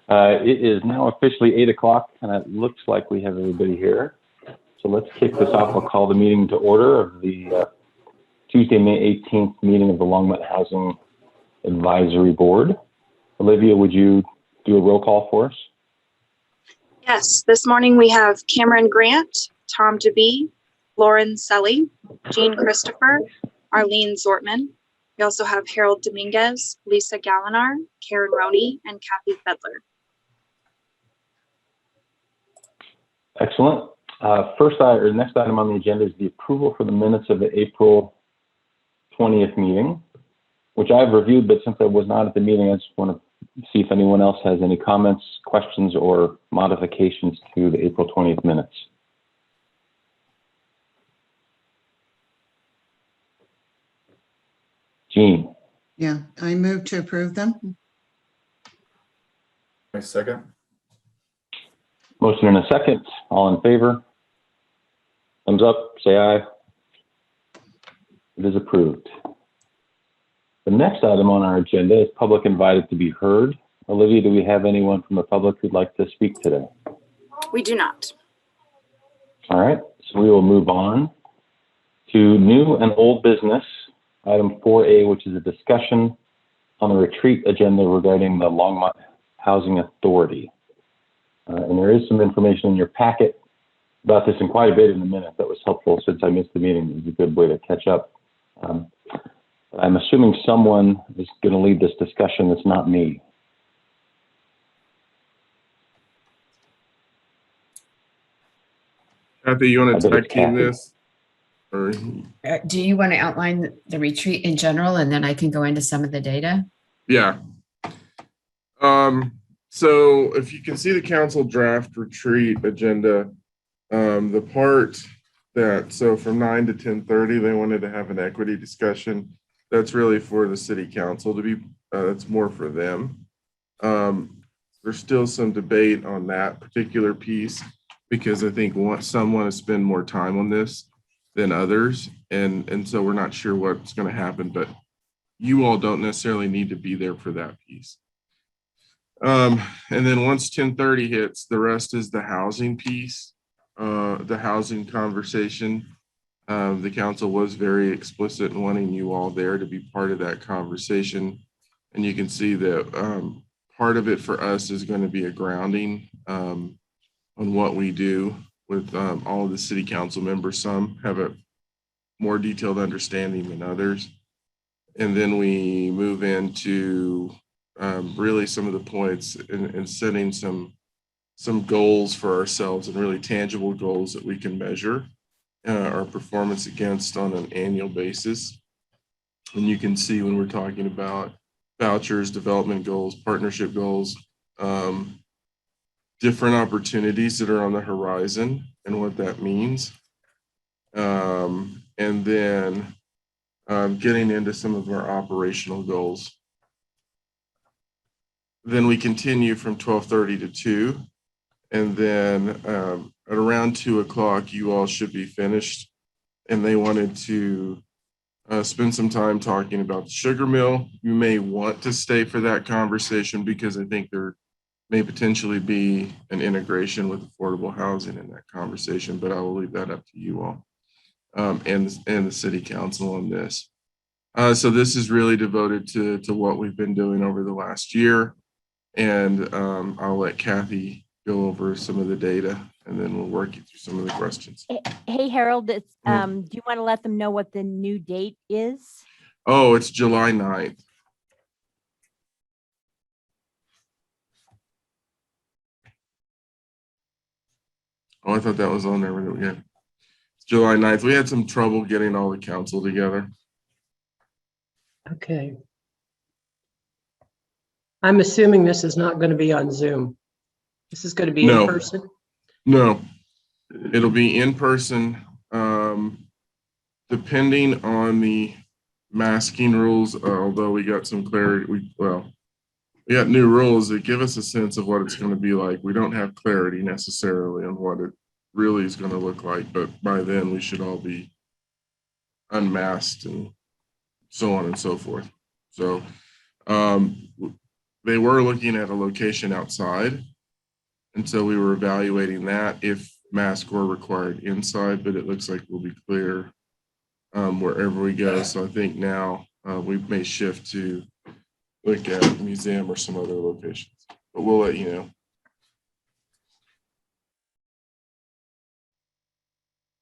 It is now officially 8 o'clock, and it looks like we have everybody here. So let's kick this off. I'll call the meeting to order of the Tuesday, May 18th meeting of the Longmont Housing Advisory Board. Olivia, would you do a roll call for us? Yes, this morning we have Cameron Grant, Tom DeBee, Lauren Selly, Jean Christopher, Arlene Zortman. We also have Harold Dominguez, Lisa Gallinar, Karen Roney, and Kathy Fedler. Excellent. Next item on the agenda is the approval for the minutes of the April 20th meeting, which I've reviewed, but since I was not at the meeting, I just want to see if anyone else has any comments, questions, or modifications to the April 20th minutes. Jean. Yeah, I move to approve them. I second. Motion and a second. All in favor? Thumbs up, say aye. It is approved. The next item on our agenda is public invited to be heard. Olivia, do we have anyone from the public who'd like to speak today? We do not. All right, so we will move on to new and old business. Item 4A, which is a discussion on the retreat agenda regarding the Longmont Housing Authority. And there is some information in your packet about this, and quite a bit in a minute that was helpful since I missed the meeting. It was a good way to catch up. I'm assuming someone is going to lead this discussion that's not me. Kathy, you want to tag team this? Or do you want to outline the retreat in general, and then I can go into some of the data? yeah. So if you can see the council draft retreat agenda, the part that, so from 9 to 10:30, they wanted to have an equity discussion. That's really for the city council to be, it's more for them. There's still some debate on that particular piece because I think some want to spend more time on this than others. And so we're not sure what's going to happen, but you all don't necessarily need to be there for that piece. And then once 10:30 hits, the rest is the housing piece, the housing conversation. The council was very explicit in wanting you all there to be part of that conversation. And you can see that part of it for us is going to be a grounding on what we do with all of the city council members. Some have a more detailed understanding than others. And then we move into really some of the points and setting some goals for ourselves, and really tangible goals that we can measure our performance against on an annual basis. And you can see when we're talking about vouchers, development goals, partnership goals, different opportunities that are on the horizon and what that means. And then getting into some of our operational goals. Then we continue from 12:30 to 2. And then at around 2 o'clock, you all should be finished. And they wanted to spend some time talking about the sugar mill. You may want to stay for that conversation because I think there may potentially be an integration with affordable housing in that conversation, but I will leave that up to you all and the city council on this. So this is really devoted to what we've been doing over the last year. And I'll let Kathy go over some of the data, and then we'll work you through some of the questions. Hey, Harold, do you want to let them know what the new date is? Oh, it's July 9th. Oh, I thought that was on there. Yeah. It's July 9th. We had some trouble getting all the council together. Okay. I'm assuming this is not going to be on Zoom. This is going to be in person? No, it'll be in person. Depending on the masking rules, although we got some clarity, we got new rules that give us a sense of what it's going to be like. We don't have clarity necessarily on what it really is going to look like, but by then we should all be unmasked and so on and so forth. So they were looking at a location outside. And so we were evaluating that if masks were required inside, but it looks like we'll be clear wherever we go. So I think now we may shift to look at a museum or some other locations, but we'll let you know.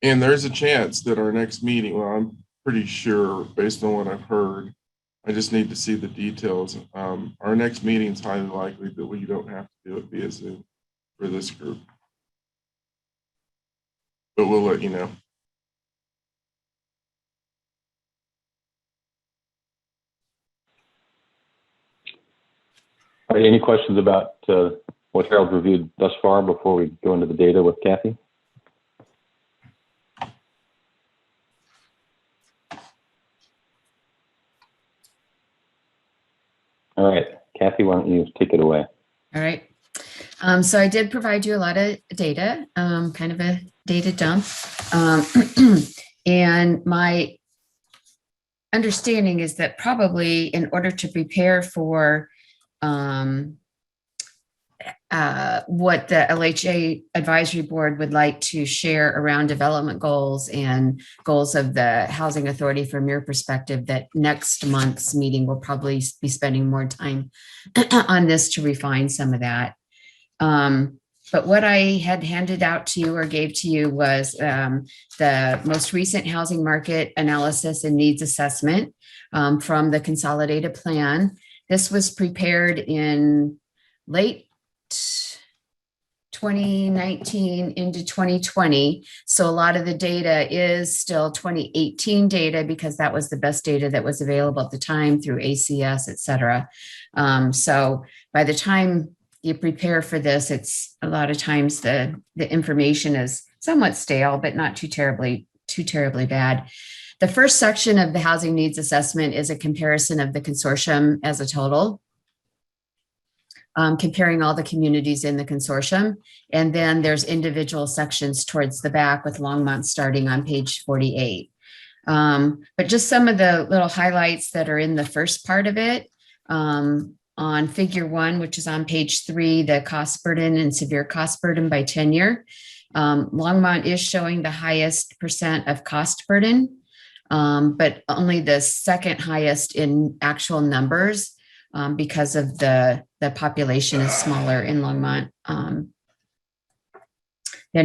And there's a chance that our next meeting, well, I'm pretty sure based on what I've heard, I just need to see the details. Our next meeting is highly likely that we don't have to do it via Zoom for this group. But we'll let you know. All right, any questions about what Harold reviewed thus far before we go into the data with Kathy? All right, Kathy, why don't you take it away? All right. So I did provide you a lot of data, kind of a data dump. And my understanding is that probably in order to prepare for what the LHA advisory board would like to share around development goals and goals of the Housing Authority from your perspective, that next month's meeting will probably be spending more time on this to refine some of that. But what I had handed out to you or gave to you was the most recent housing market analysis and needs assessment from the consolidated plan. This was prepared in late 2019 into 2020. So a lot of the data is still 2018 data because that was the best data that was available at the time through ACS, et cetera. So by the time you prepare for this, it's a lot of times the information is somewhat stale, but not too terribly bad. The first section of the housing needs assessment is a comparison of the consortium as a total, comparing all the communities in the consortium. And then there's individual sections towards the back with Longmont starting on page 48. But just some of the little highlights that are in the first part of it. On figure 1, which is on page 3, the cost burden and severe cost burden by tenure. Longmont is showing the highest percent of cost burden, but only the second highest in actual numbers because of the population is smaller in Longmont than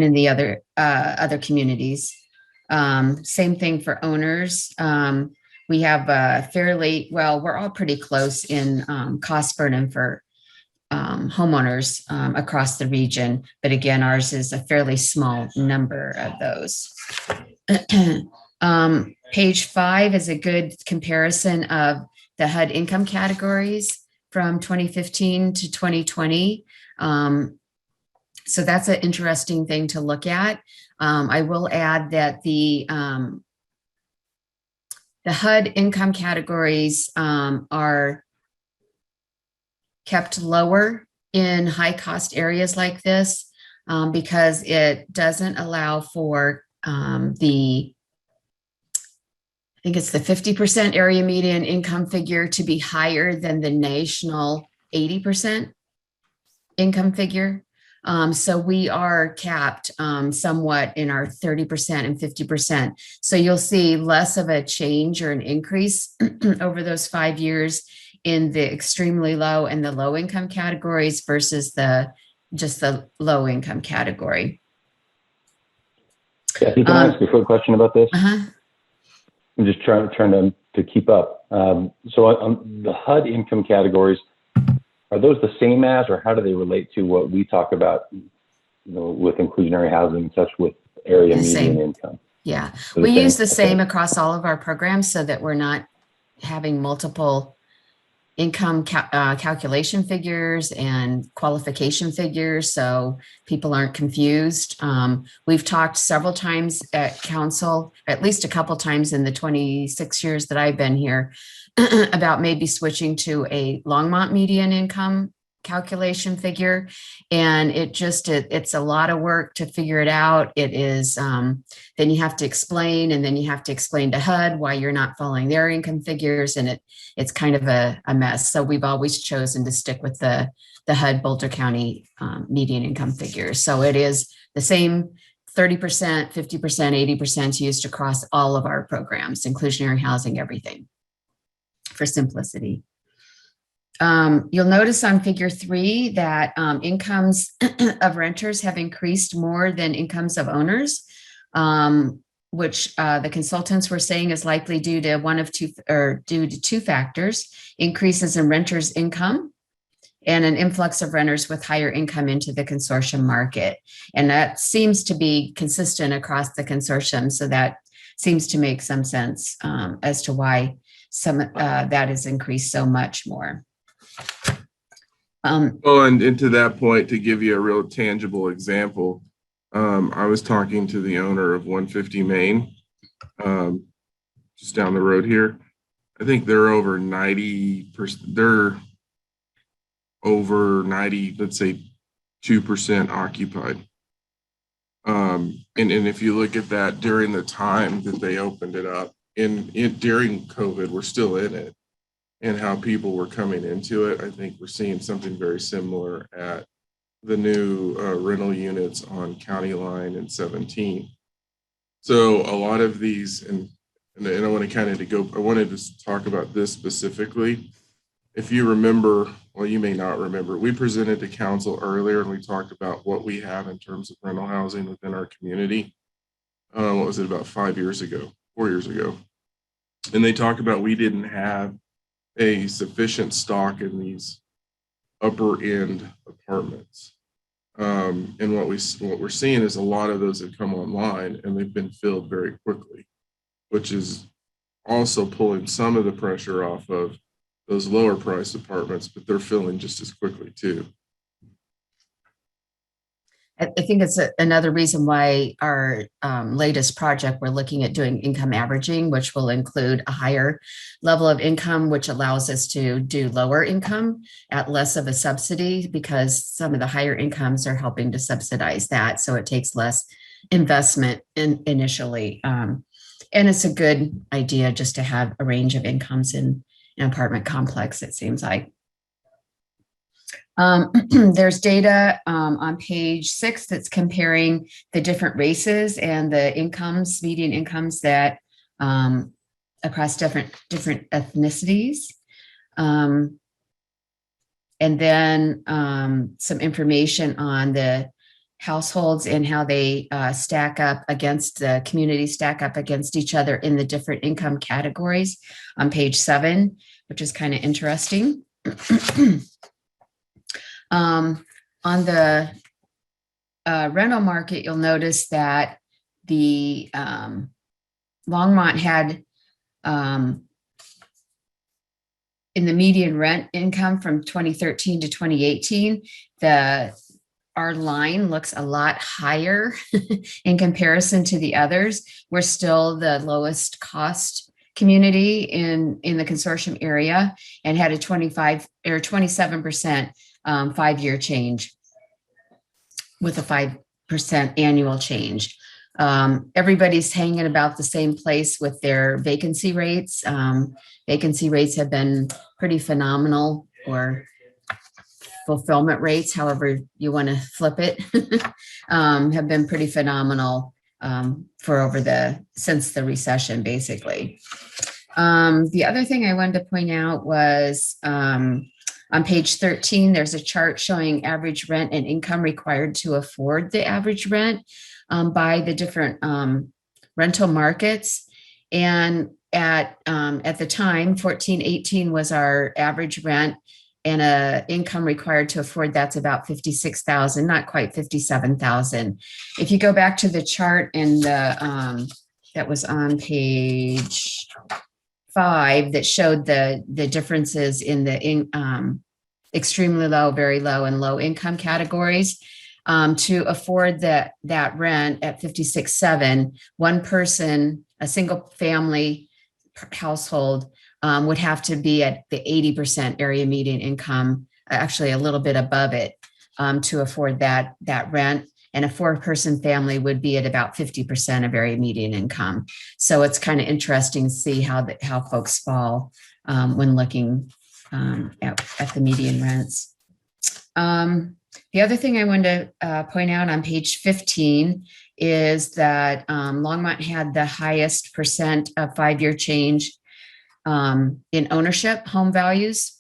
in the other communities. Same thing for owners. We have we're all pretty close in cost burden for homeowners across the region. But again, ours is a fairly small number of those. Page 5 is a good comparison of the HUD income categories from 2015 to 2020. So that's an interesting thing to look at. I will add that the HUD income categories are kept lower in high cost areas like this because it doesn't allow for I think it's the 50% area median income figure to be higher than the national 80% income figure. So we are capped somewhat in our 30% and 50%. So you'll see less of a change or an increase over those 5 years in the extremely low and the low income categories versus just the low income category. Kathy, can I ask you a quick question about this? Uh-huh. I'm just trying to keep up. So on the HUD income categories, are those the same as, or how do they relate to what we talk about, with inclusionary housing and such with area median income? Yeah, we use the same across all of our programs so that we're not having multiple income calculation figures and qualification figures, so people aren't confused. We've talked several times at council, at least a couple times in the 26 years that I've been here, about maybe switching to a Longmont median income calculation figure, and it's a lot of work to figure it out. It is, then you have to explain, and then you have to explain to HUD why you're not following their income figures, and it's kind of a mess. So we've always chosen to stick with the HUD Boulder County median income figures. So it is the same 30%, 50%, 80% used across all of our programs, inclusionary housing, everything, for simplicity. You'll notice on figure 3 that incomes of renters have increased more than incomes of owners, which the consultants were saying is likely due to two factors: increases in renters' income and an influx of renters with higher income into the consortium market. And that seems to be consistent across the consortium. So that seems to make some sense as to why that has increased so much more. Well, and to that point, to give you a real tangible example, I was talking to the owner of 150 Main, just down the road here. I think they're over 90%. They're over 90, let's say 2% occupied. And if you look at that during the time that they opened it up, during COVID, we're still in it, and how people were coming into it. I think we're seeing something very similar at the new rental units on County Line and 17. So a lot of these, and I want to I wanted to talk about this specifically. If you remember, well, you may not remember, we presented to council earlier and we talked about what we have in terms of rental housing within our community. What was it, about 4 years ago? And they talked about we didn't have a sufficient stock in these upper end apartments. And what we're seeing is a lot of those have come online and they've been filled very quickly, which is also pulling some of the pressure off of those lower priced apartments, but they're filling just as quickly too. I think it's another reason why our latest project, we're looking at doing income averaging, which will include a higher level of income, which allows us to do lower income at less of a subsidy, because some of the higher incomes are helping to subsidize that. So it takes less investment initially. And it's a good idea just to have a range of incomes in an apartment complex, it seems like. There's data on page 6 that's comparing the different races and the incomes, median incomes that across different ethnicities. And then some information on the households and how they stack up against the community, stack up against each other in the different income categories on page 7, which is kind of interesting. On the rental market, you'll notice that the Longmont had in the median rent income from 2013 to 2018, our line looks a lot higher in comparison to the others. We're still the lowest cost community in the consortium area and had a 25 or 27% 5-year change with a 5% annual change. Everybody's hanging about the same place with their vacancy rates. Vacancy rates have been pretty phenomenal, or fulfillment rates, however you want to flip it, have been pretty phenomenal since the recession, basically. The other thing I wanted to point out was on page 13, there's a chart showing average rent and income required to afford the average rent by the different rental markets. And at the time, 1418 was our average rent, and a income required to afford that's about 56,000, not quite 57,000. If you go back to the chart in the that was on page 5 that showed the differences in the extremely low, very low, and low income categories. To afford that rent at 56,700, one person, a single family household, would have to be at the 80% area median income actually a little bit above it to afford that rent. And a 4-person family would be at about 50% of area median income. So it's kind of interesting to see how folks fall when looking at the median rents. The other thing I wanted to point out on page 15 is that Longmont had the highest percent of 5-year change in ownership. Home values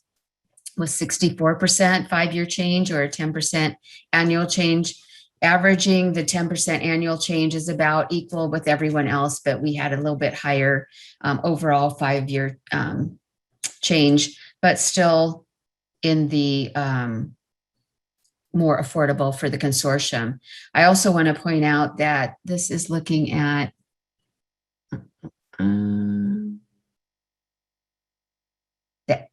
was 64% 5-year change, or a 10% annual change. Averaging the 10% annual change is about equal with everyone else, but we had a little bit higher overall 5-year change, but still in the more affordable for the consortium. I also want to point out that this is looking at that.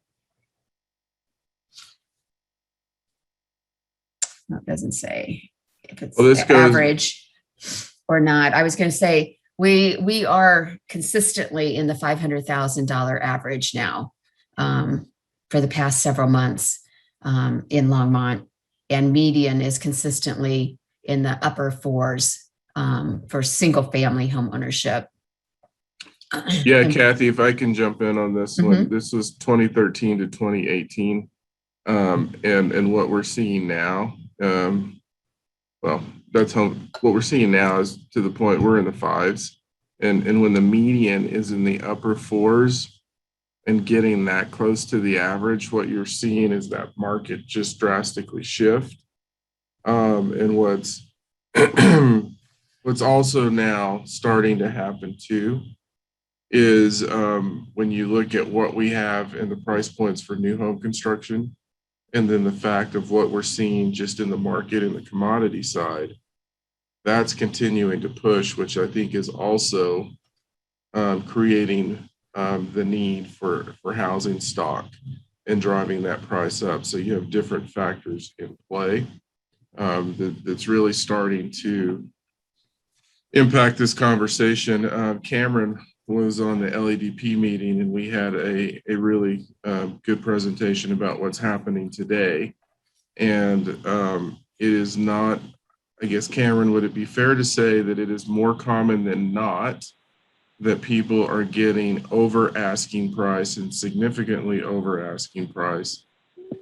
No, it doesn't say if it's average or not. I was going to say we are consistently in the $500,000 average now for the past several months in Longmont, and median is consistently in the upper 4s for single family home ownership. Yeah, Kathy, if I can jump in on this one, this was 2013 to 2018, and what we're seeing now. Well, that's what we're seeing now is to the point we're in the 5s, and when the median is in the upper 4s and getting that close to the average, what you're seeing is that market just drastically shift. And what's also now starting to happen too is when you look at what we have in the price points for new home construction, and then the fact of what we're seeing just in the market and the commodity side, that's continuing to push, which I think is also creating the need for housing stock and driving that price up. So you have different factors in play that's really starting to impact this conversation. Cameron was on the LADP meeting, and we had a really good presentation about what's happening today. And it is not, I guess, Cameron, would it be fair to say that it is more common than not that people are getting over asking price and significantly over asking price,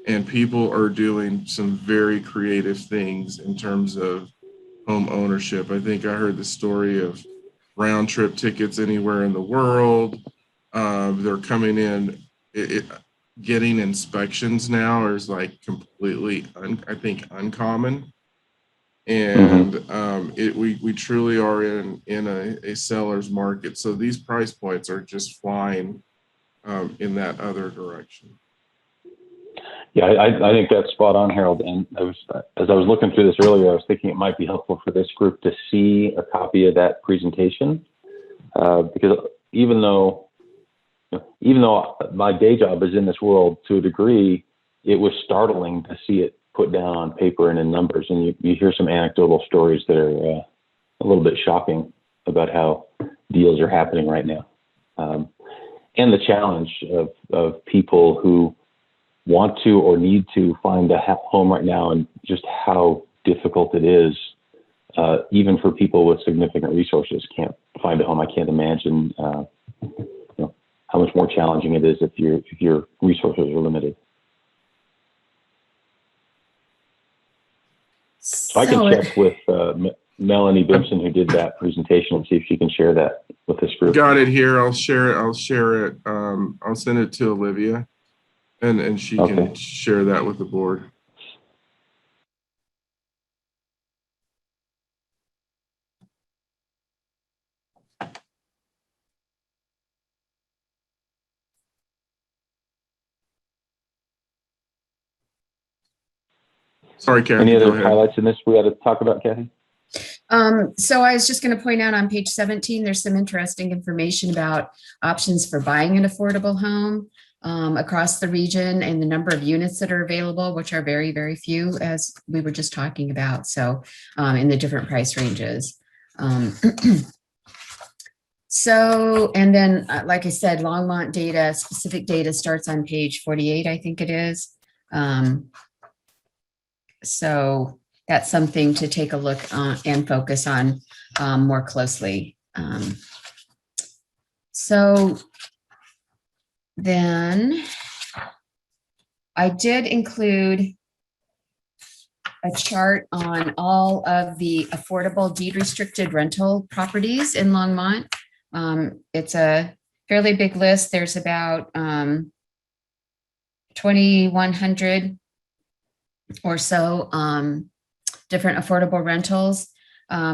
and people are doing some very creative things in terms of home ownership? I think I heard the story of round trip tickets anywhere in the world. They're coming in, getting inspections now is like completely, I think, uncommon. And we truly are in a seller's market. So these price points are just flying in that other direction. Yeah, I think that's spot on, Harold. And as I was looking through this earlier, I was thinking it might be helpful for this group to see a copy of that presentation, because even though my day job is in this world to a degree, it was startling to see it put down on paper and in numbers. And you hear some anecdotal stories that are a little bit shocking about how deals are happening right now, and the challenge of people who want to or need to find a home right now, and just how difficult it is, even for people with significant resources can't find a home. I can't imagine how much more challenging it is if your resources are limited. So I can check with Melanie Bimson, who did that presentation, and see if she can share that with this group. Got it here. I'll share it. I'll send it to Olivia, and she can share that with the board. Sorry, Kathy. Any other highlights in this we got to talk about, Kathy? So I was just going to point out on page 17, there's some interesting information about options for buying an affordable home across the region, and the number of units that are available, which are very, very few, as we were just talking about. So in the different price ranges. So, and then, like I said, Longmont data, specific data starts on page 48, I think it is. So that's something to take a look and focus on more closely. So then I did include a chart on all of the affordable deed restricted rental properties in Longmont. It's a fairly big list. There's about 2,100 or so different affordable rentals.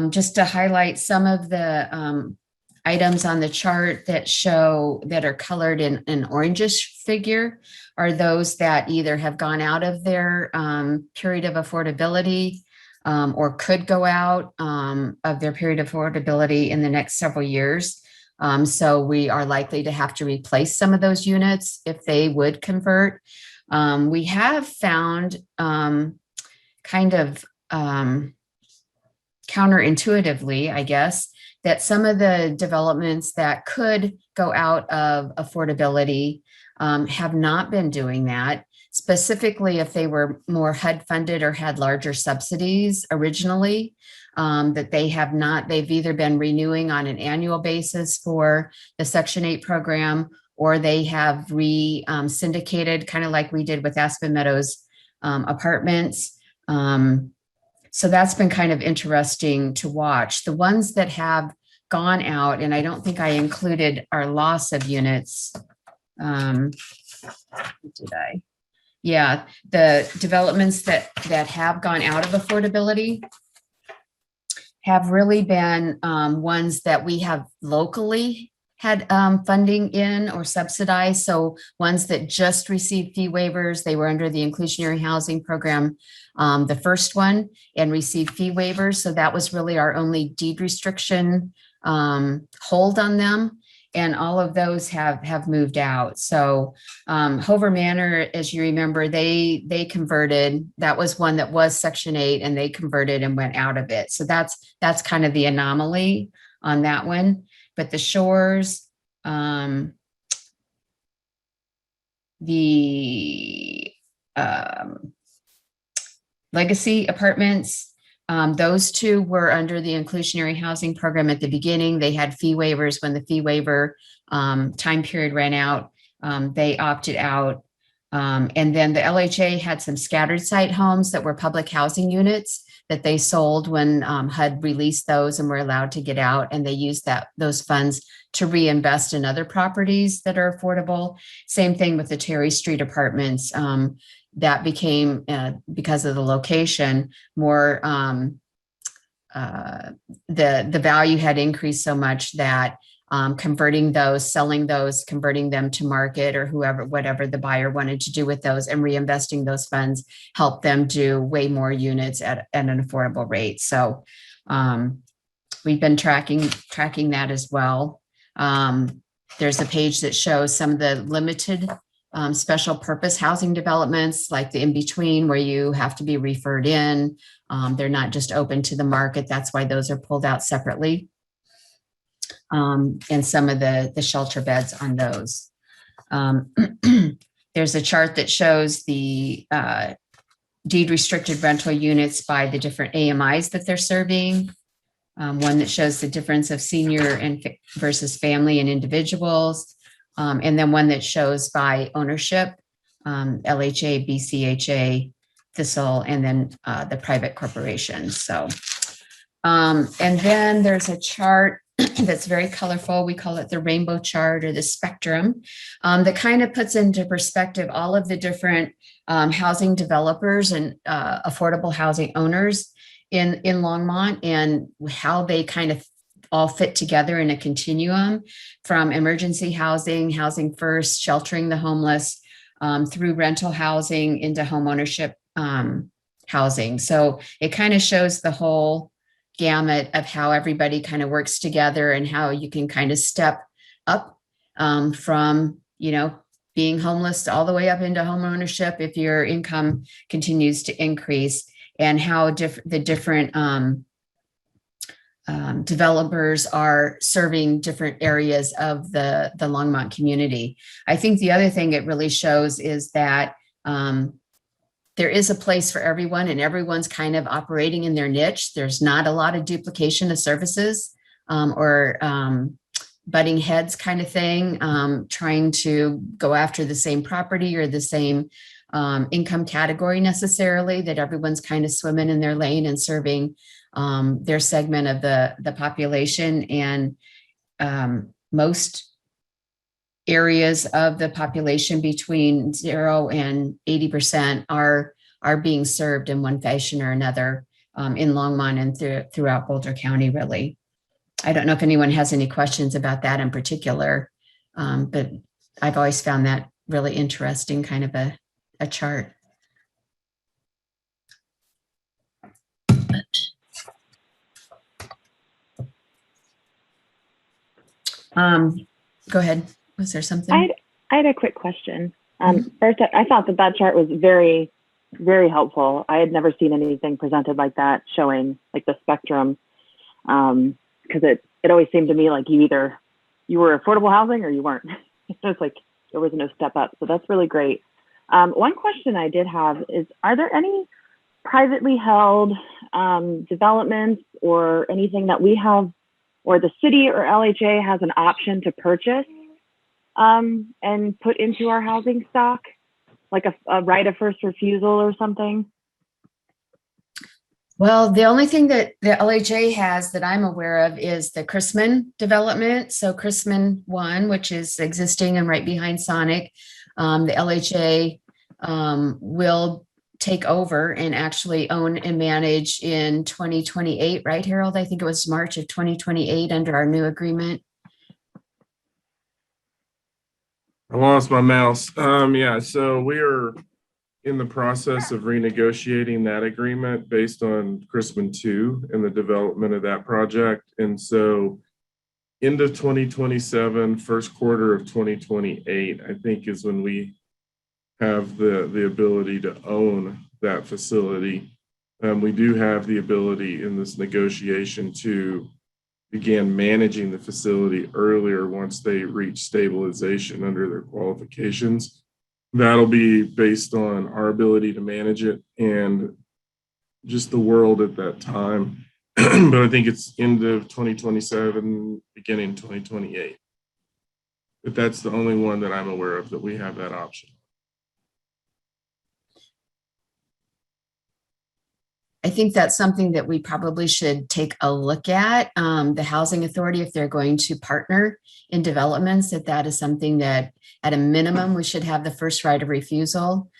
Just to highlight some of the items on the chart that are colored in an orangish figure are those that either have gone out of their period of affordability or could go out of their period of affordability in the next several years. So we are likely to have to replace some of those units if they would convert. We have found kind of counterintuitively, I guess, that some of the developments that could go out of affordability have not been doing that, specifically if they were more HUD funded or had larger subsidies originally, that they have not, they've either been renewing on an annual basis for the Section 8 program, or they have syndicated, kind of like we did with Aspen Meadows apartments. So that's been kind of interesting to watch. The ones that have gone out, and I don't think I included our loss of units. Did I? Yeah, the developments that have gone out of affordability have really been ones that we have locally had funding in or subsidized. So ones that just received fee waivers, they were under the inclusionary housing program, the first one, and received fee waivers. So that was really our only deed restriction hold on them. And all of those have moved out. So Hover Manor, as you remember, they converted. That was one that was Section 8, and they converted and went out of it. So that's kind of the anomaly on that one. But the Shores, the Legacy Apartments, those two were under the inclusionary housing program at the beginning. They had fee waivers. When the fee waiver time period ran out, they opted out. And then the LHA had some scattered site homes that were public housing units that they sold when HUD released those and were allowed to get out. And they used those funds to reinvest in other properties that are affordable. Same thing with the Terry Street Apartments. That became, because of the location, more, the value had increased so much that converting those, selling those, converting them to market or whatever the buyer wanted to do with those, and reinvesting those funds helped them do way more units at an affordable rate. So we've been tracking that as well. There's a page that shows some of the limited special purpose housing developments, like the in-between where you have to be referred in. They're not just open to the market. That's why those are pulled out separately. And some of the shelter beds on those. There's a chart that shows the deed restricted rental units by the different AMIs that they're serving. One that shows the difference of senior versus family and individuals. And then one that shows by ownership, LHA, BCHA, Thistle, and then the private corporations. So, and then there's a chart that's very colorful. We call it the rainbow chart or the spectrum, that kind of puts into perspective all of the different housing developers and affordable housing owners in Longmont, and how they kind of all fit together in a continuum from emergency housing, housing first, sheltering the homeless, through rental housing into homeownership housing. So it kind of shows the whole gamut of how everybody kind of works together and how you can kind of step up from, being homeless all the way up into homeownership if your income continues to increase, and how the different developers are serving different areas of the Longmont community. I think the other thing it really shows is that there is a place for everyone, and everyone's kind of operating in their niche. There's not a lot of duplication of services or butting heads kind of thing, trying to go after the same property or the same income category necessarily, that everyone's kind of swimming in their lane and serving their segment of the population. And most areas of the population between 0 and 80% are being served in one fashion or another in Longmont and throughout Boulder County, really. I don't know if anyone has any questions about that in particular, but I've always found that really interesting kind of a chart. Go ahead. Was there something? I had a quick question. First, I thought that chart was very, very helpful. I had never seen anything presented like that, showing like the spectrum, because it always seemed to me like you were affordable housing or you weren't. It's like there was no step up. So that's really great. One question I did have is, are there any privately held developments or anything that we have, or the city or LHA has an option to purchase and put into our housing stock, like a right of first refusal or something? Well, the only thing that the LHA has that I'm aware of is the Chrisman development. So Chrisman 1, which is existing and right behind Sonic, the LHA will take over and actually own and manage in 2028, right, Harold? I think it was March of 2028 under our new agreement. I lost my mouse. Yeah, so we are in the process of renegotiating that agreement based on Chrisman 2 and the development of that project. And so end of 2027, first quarter of 2028, I think is when we have the ability to own that facility. We do have the ability in this negotiation to begin managing the facility earlier once they reach stabilization under their qualifications. That'll be based on our ability to manage it and just the world at that time. But I think it's end of 2027, beginning 2028. But that's the only one that I'm aware of that we have that option. I think that's something that we probably should take a look at. The Housing Authority, if they're going to partner in developments, that is something that at a minimum, we should have the first right of refusal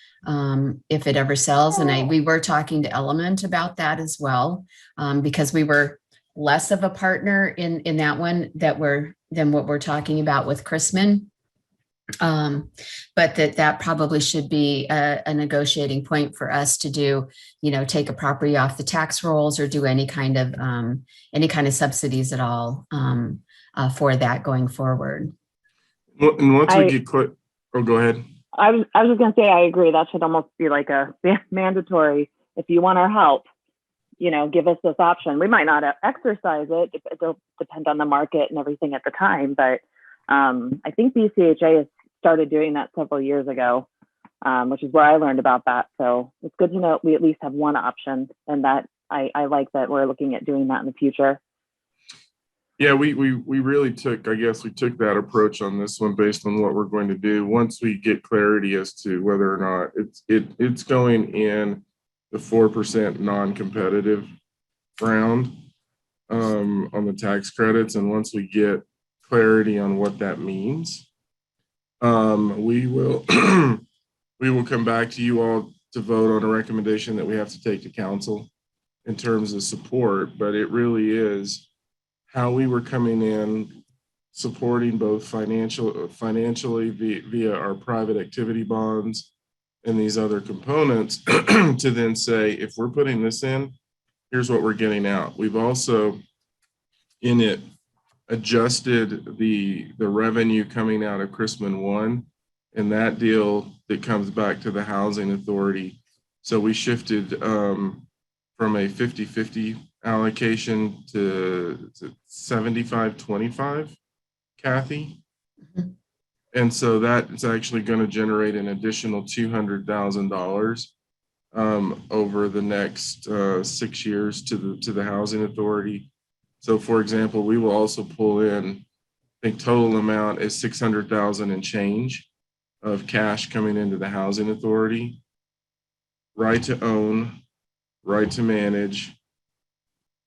if it ever sells. And we were talking to Element about that as well, because we were less of a partner in that one than what we're talking about with Chrisman. But that probably should be a negotiating point for us to do, take a property off the tax rolls or do any kind of subsidies at all for that going forward. Well, and once we get quit, go ahead. I was just going to say, I agree. That should almost be like a mandatory. If you want our help, give us this option. We might not exercise it. It'll depend on the market and everything at the time. But I think BCHA has started doing that several years ago, which is where I learned about that. So it's good to know we at least have one option, and that I like that we're looking at doing that in the future. Yeah, we really took that approach on this one based on what we're going to do. Once we get clarity as to whether or not it's going in the 4% non-competitive round on the tax credits, and once we get clarity on what that means, we will come back to you all to vote on a recommendation that we have to take to council in terms of support. But it really is how we were coming in, supporting both financially via our private activity bonds and these other components to then say, if we're putting this in, here's what we're getting out. We've also in it adjusted the revenue coming out of Chrisman 1 and that deal that comes back to the Housing Authority. So we shifted from a 50-50 allocation to 75-25, Kathy. Mm-hmm. And so that is actually going to generate an additional $200,000 over the next 6 years to the Housing Authority. So for example, we will also pull in, I think total amount is 600,000 and change of cash coming into the Housing Authority. Right to own, right to manage,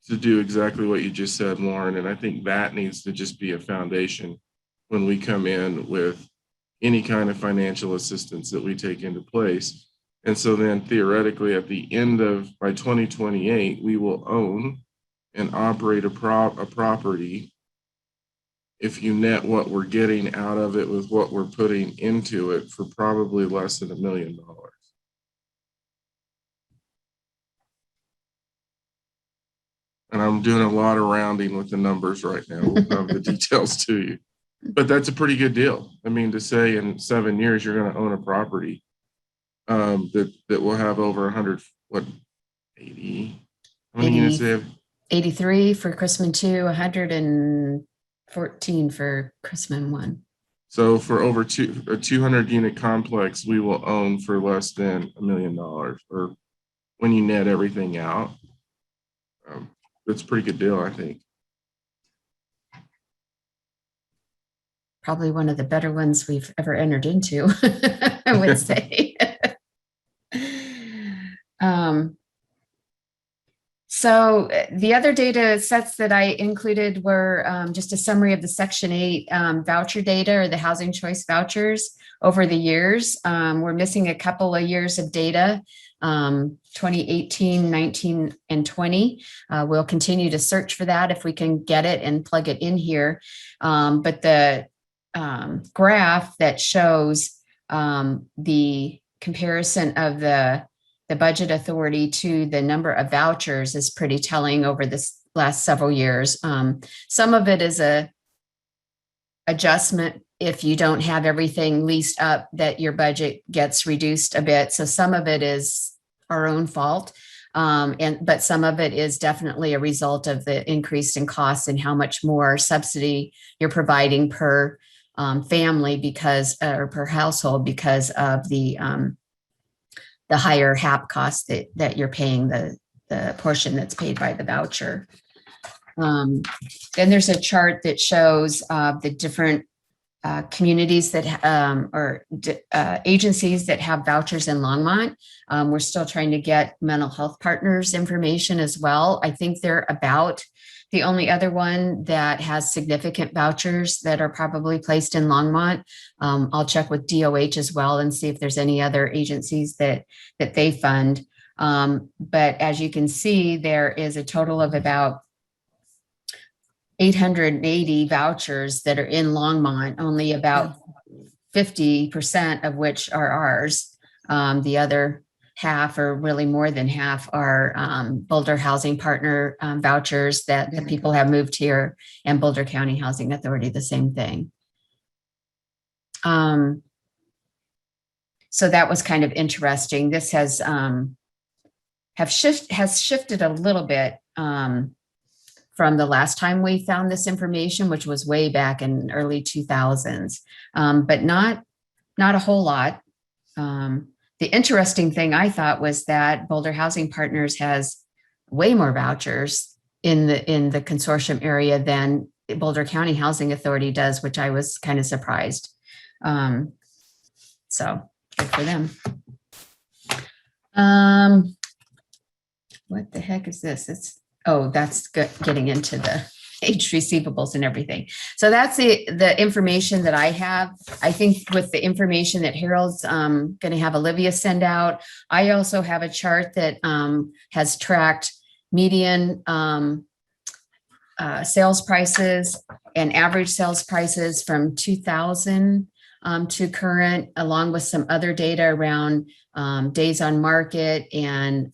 to do exactly what you just said, Lauren. And I think that needs to just be a foundation when we come in with any kind of financial assistance that we take into place. And so then theoretically at the end of, by 2028, we will own and operate a property, if you net what we're getting out of it with what we're putting into it, for probably less than $1 million. And I'm doing a lot of rounding with the numbers right now. We'll have the details to you. But that's a pretty good deal. I mean, to say in 7 years, you're going to own a property that will have over 100, what, 80? How many units do they have? 83 for Chrisman 2, 114 for Chrisman 1. So for over a 200 unit complex, we will own for less than $1 million, or when you net everything out. That's a pretty good deal, I think. Probably one of the better ones we've ever entered into, I would say. So the other data sets that I included were just a summary of the Section 8 voucher data, or the housing choice vouchers over the years. We're missing a couple of years of data, 2018, 19, and 20. We'll continue to search for that if we can get it and plug it in here. But the graph that shows the comparison of the budget authority to the number of vouchers is pretty telling over this last several years. Some of it is a adjustment if you don't have everything leased up, that your budget gets reduced a bit. So some of it is our own fault. But some of it is definitely a result of the increase in costs and how much more subsidy you're providing per family or per household because of the higher HAP cost that you're paying, the portion that's paid by the voucher. Then there's a chart that shows the different communities that agencies that have vouchers in Longmont. We're still trying to get mental health partners information as well. I think they're about the only other one that has significant vouchers that are probably placed in Longmont. I'll check with DOH as well and see if there's any other agencies that they fund. But as you can see, there is a total of about 880 vouchers that are in Longmont, only about 50% of which are ours. The other half, or really more than half, are Boulder Housing Partner vouchers that the people have moved here, and Boulder County Housing Authority, the same thing. So that was kind of interesting. This has shifted a little bit from the last time we found this information, which was way back in early 2000s, but not a whole lot. The interesting thing I thought was that Boulder Housing Partners has way more vouchers in the consortium area than Boulder County Housing Authority does, which I was kind of surprised. So good for them. What the heck is this? That's good, getting into the aged receivables and everything. So that's the information that I have. I think with the information that Harold's going to have Olivia send out, I also have a chart that has tracked median sales prices and average sales prices from 2000 to current, along with some other data around days on market and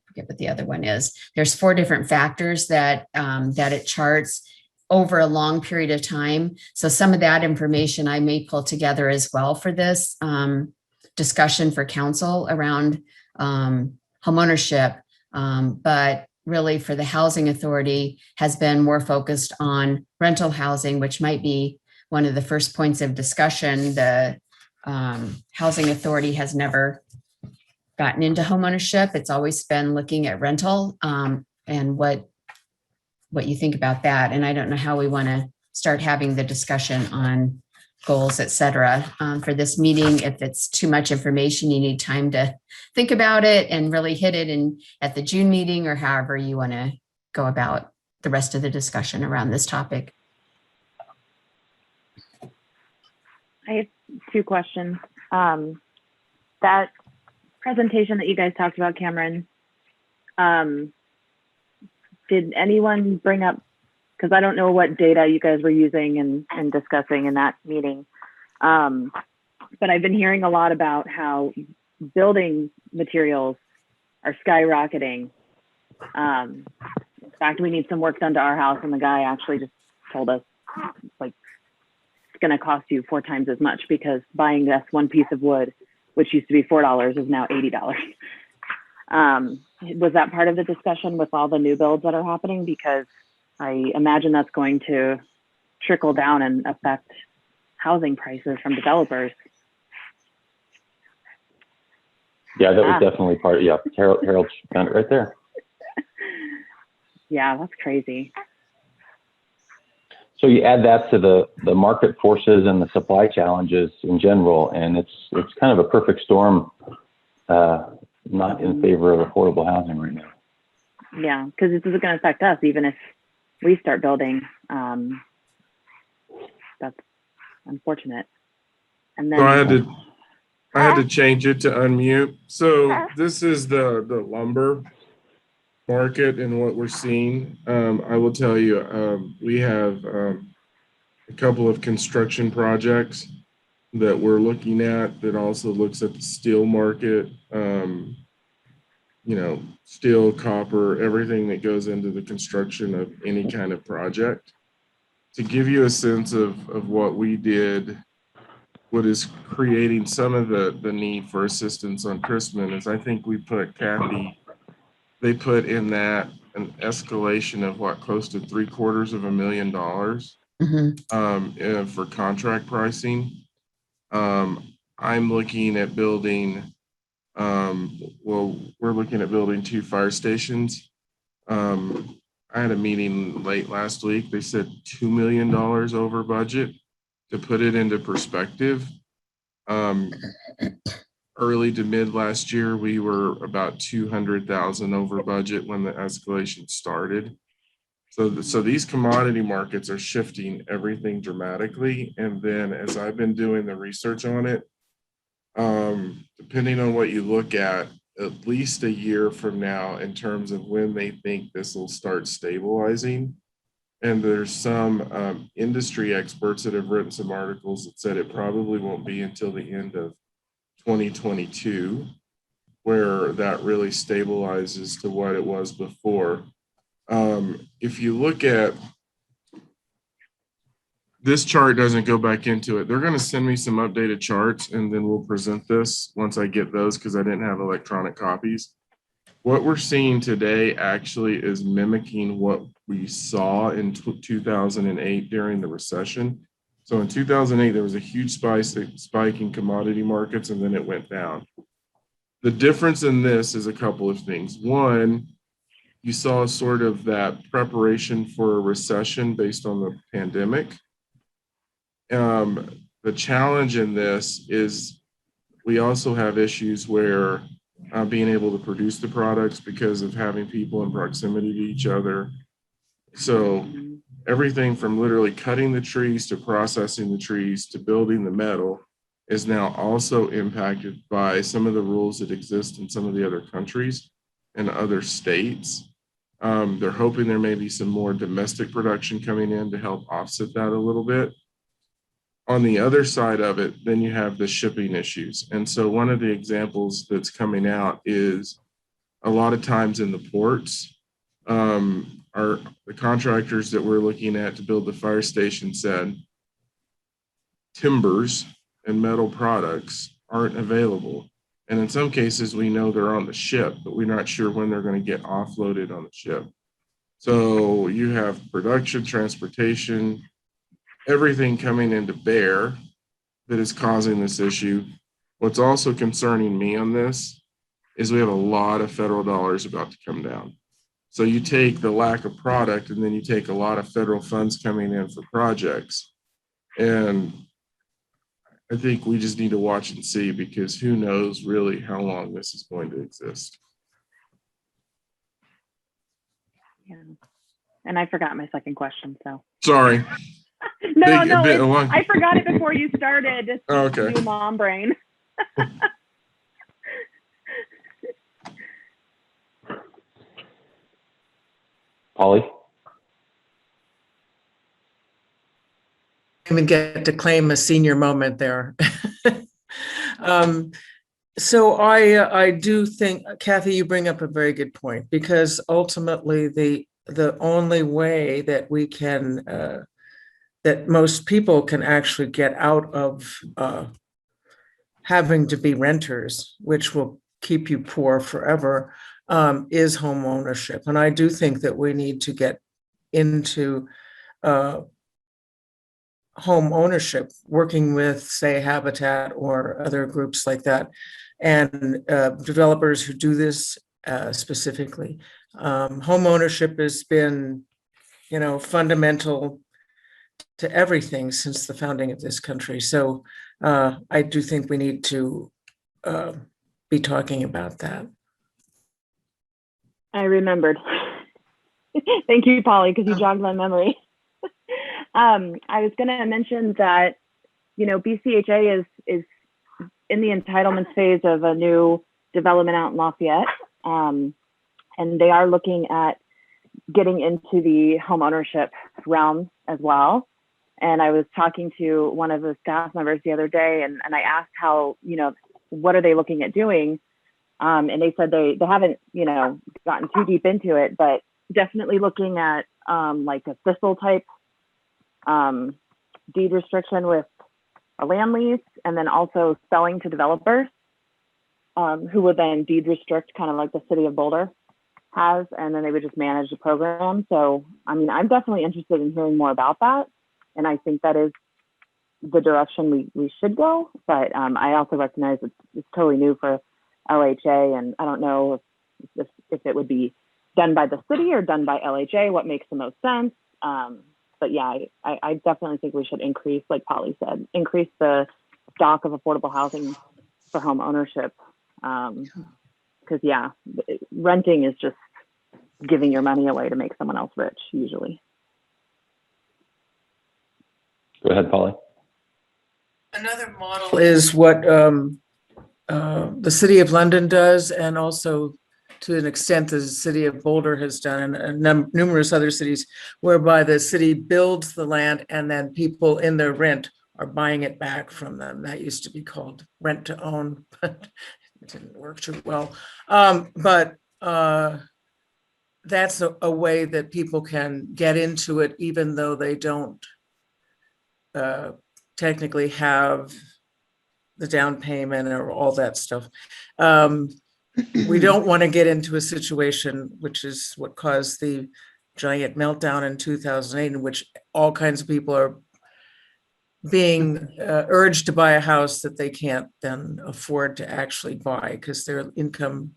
forget what the other one is. There's 4 different factors that it charts over a long period of time. So some of that information I may pull together as well for this discussion for council around homeownership. But really for the housing authority has been more focused on rental housing, which might be one of the first points of discussion. The Housing Authority has never gotten into homeownership. It's always been looking at rental, and what you think about that. And I don't know how we want to start having the discussion on goals, et cetera, for this meeting. If it's too much information, you need time to think about it and really hit it at the June meeting, or however you want to go about the rest of the discussion around this topic. I have two questions. That presentation that you guys talked about, Cameron, did anyone bring up, because I don't know what data you guys were using and discussing in that meeting, but I've been hearing a lot about how building materials are skyrocketing. In fact, we need some work done to our house, and the guy actually just told us, like, it's going to cost you 4 times as much, because buying this one piece of wood, which used to be $4, is now $80. Was that part of the discussion with all the new builds that are happening? Because I imagine that's going to trickle down and affect housing prices from developers. Yeah, that was definitely part. Yeah, Harold found it right there. Yeah, that's crazy. So you add that to the market forces and the supply challenges in general, and it's kind of a perfect storm, not in favor of affordable housing right now. Yeah, because this is going to affect us even if we start building. That's unfortunate. And then So I had to change it to unmute. So this is the lumber market and what we're seeing. I will tell you, we have a couple of construction projects that we're looking at that also looks at the steel market, steel, copper, everything that goes into the construction of any kind of project. To give you a sense of what we did, what is creating some of the need for assistance on Christmas is I think we put Kathy, they put in that an escalation of close to $750,000 for contract pricing. I'm looking at building, we're looking at building 2 fire stations. I had a meeting late last week. They said $2 million over budget. To put it into perspective, early to mid last year, we were about 200,000 over budget when the escalation started. So these commodity markets are shifting everything dramatically. And then as I've been doing the research on it, depending on what you look at least a year from now in terms of when they think this will start stabilizing. And there's some industry experts that have written some articles that said it probably won't be until the end of 2022 where that really stabilizes to what it was before. If you look at this chart, doesn't go back into it. They're going to send me some updated charts and then we'll present this once I get those because I didn't have electronic copies. What we're seeing today actually is mimicking what we saw in 2008 during the recession. So in 2008, there was a huge spike in commodity markets and then it went down. The difference in this is a couple of things. One, you saw sort of that preparation for a recession based on the pandemic. The challenge in this is we also have issues where being able to produce the products because of having people in proximity to each other. So everything from literally cutting the trees to processing the trees to building the metal is now also impacted by some of the rules that exist in some of the other countries and other states. They're hoping there may be some more domestic production coming in to help offset that a little bit. On the other side of it, then you have the shipping issues. And so one of the examples that's coming out is a lot of times in the ports, are the contractors that we're looking at to build the fire station said timbers and metal products aren't available. And in some cases, we know they're on the ship, but we're not sure when they're going to get offloaded on the ship. So you have production, transportation, everything coming into bear that is causing this issue. What's also concerning me on this is we have a lot of federal dollars about to come down. So you take the lack of product and then you take a lot of federal funds coming in for projects. And I think we just need to watch and see, because who knows really how long this is going to exist. Yeah. And I forgot my second question, so. Sorry. No, Big- no, bit it's- long. I forgot it before you started. It's Oh, okay. new mom brain. Polly? Even get to claim a senior moment there. So I do think, Kathy, you bring up a very good point, because ultimately the only way that we can that most people can actually get out of having to be renters, which will keep you poor forever, is home ownership. And I do think that we need to get into home ownership, working with, say, Habitat or other groups like that, and developers who do this specifically. Home ownership has been, fundamental to everything since the founding of this country. So I do think we need to be talking about that. I remembered. Thank you, Polly, because you jogged my memory. I was going to mention that, BCHA is in the entitlements phase of a new development out in Lafayette. And they are looking at getting into the home ownership realm as well. And I was talking to one of the staff members the other day, and I asked how, what are they looking at doing? And they said they haven't, gotten too deep into it, but definitely looking at like a thistle type deed restriction with a land lease, and then also selling to developers who would then deed restrict, kind of like the city of Boulder has, and then they would just manage the program. So, I'm definitely interested in hearing more about that. And I think that is the direction we should go. But I also recognize it's totally new for LHA, and I don't know if it would be done by the city or done by LHA, what makes the most sense. But yeah, I definitely think we should increase, like Polly said, increase the stock of affordable housing for home ownership. Because yeah, renting is just giving your money away to make someone else rich, usually. Go ahead, Polly. Another model is what the City of London does, and also to an extent the City of Boulder has done, and numerous other cities, whereby the city builds the land and then people in their rent are buying it back from them. That used to be called rent to own, but it didn't work too well. But that's a way that people can get into it, even though they don't technically have the down payment or all that stuff. We don't want to get into a situation, which is what caused the giant meltdown in 2008, in which all kinds of people are being urged to buy a house that they can't then afford to actually buy because their income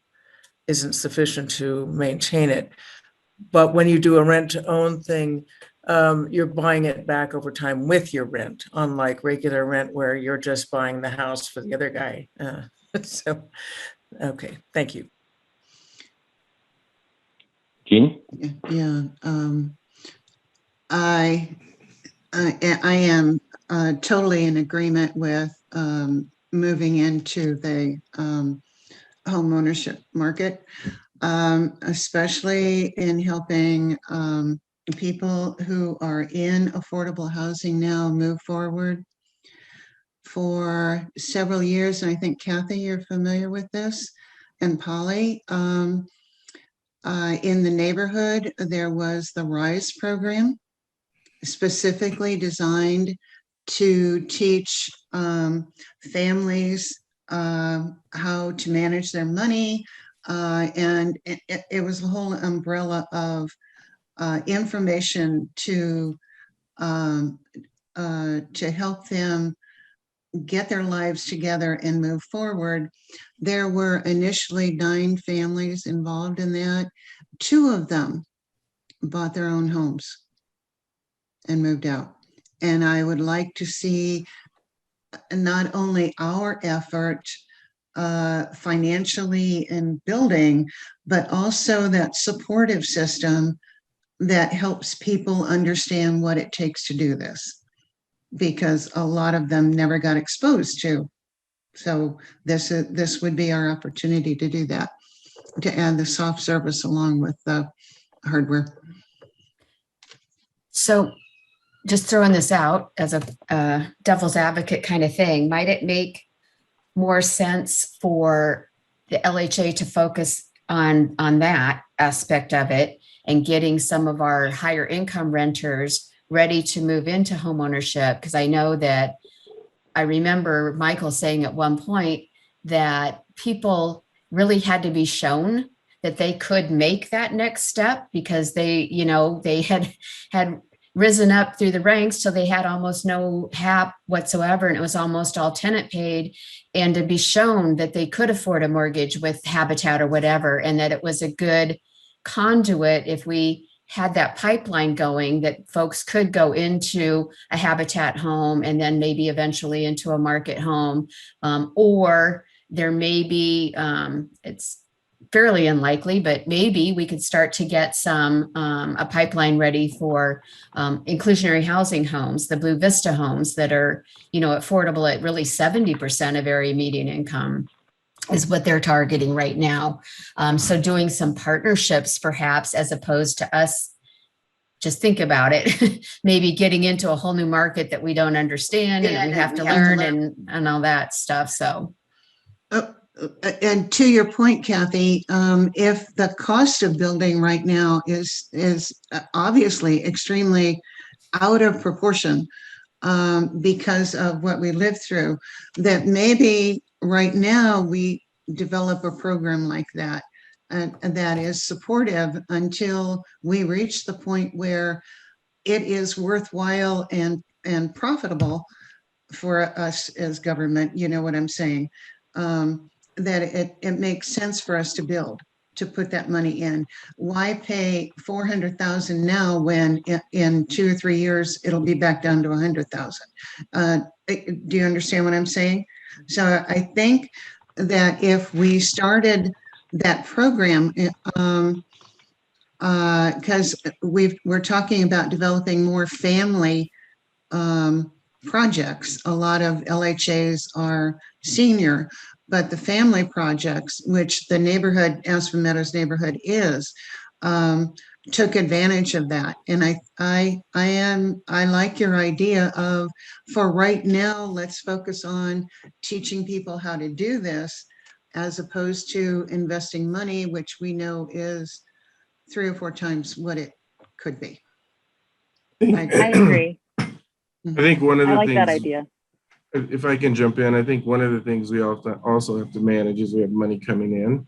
isn't sufficient to maintain it. But when you do a rent to own thing, you're buying it back over time with your rent, unlike regular rent where you're just buying the house for the other guy. So, okay, thank you. Jean? Yeah, I am totally in agreement with moving into the home ownership market, especially in helping people who are in affordable housing now move forward. For several years, and I think Kathy, you're familiar with this, and Polly, in the neighborhood, there was the RISE program, specifically designed to teach families how to manage their money, and it was a whole umbrella of information to help them get their lives together and move forward. There were initially 9 families involved in that. 2 of them bought their own homes and moved out. And I would like to see not only our effort financially in building, but also that supportive system that helps people understand what it takes to do this, because a lot of them never got exposed to. So this would be our opportunity to do that, to add the soft service along with the hardware. So just throwing this out as a devil's advocate kind of thing, might it make more sense for the LHA to focus on that aspect of it and getting some of our higher income renters ready to move into homeownership? Because I know that I remember Michael saying at one point that people really had to be shown that they could make that next step, because they had risen up through the ranks till they had almost no HAP whatsoever, and it was almost all tenant paid, and to be shown that they could afford a mortgage with Habitat or whatever, and that it was a good conduit if we had that pipeline going, that folks could go into a Habitat home and then maybe eventually into a market home, or there may be, it's fairly unlikely, but maybe we could start to get a pipeline ready for inclusionary housing homes, the Blue Vista homes that are, affordable at really 70% of area median income is what they're targeting right now. So doing some partnerships perhaps, as opposed to us, just think about it, maybe getting into a whole new market that we don't understand and we have to learn and all that stuff. So. And to your point, Kathy, if the cost of building right now is obviously extremely out of proportion because of what we lived through, that maybe right now we develop a program like that, and that is supportive until we reach the point where it is worthwhile and profitable for us as government. You know what I'm saying? That it makes sense for us to put that money in. Why pay $400,000 now when in 2 or 3 years it'll be back down to $100,000? Do you understand what I'm saying? So I think that if we started that program, because we're talking about developing more family projects. A lot of LHAs are senior, but the family projects, which the neighborhood, Aspen Meadows neighborhood is, took advantage of that. And I like your idea of, for right now, let's focus on teaching people how to do this, as opposed to investing money, which we know is 3 or 4 times what it could be. I agree. I think one of the I like things, that idea. if I can jump in, I think one of the things we also have to manage is we have money coming in,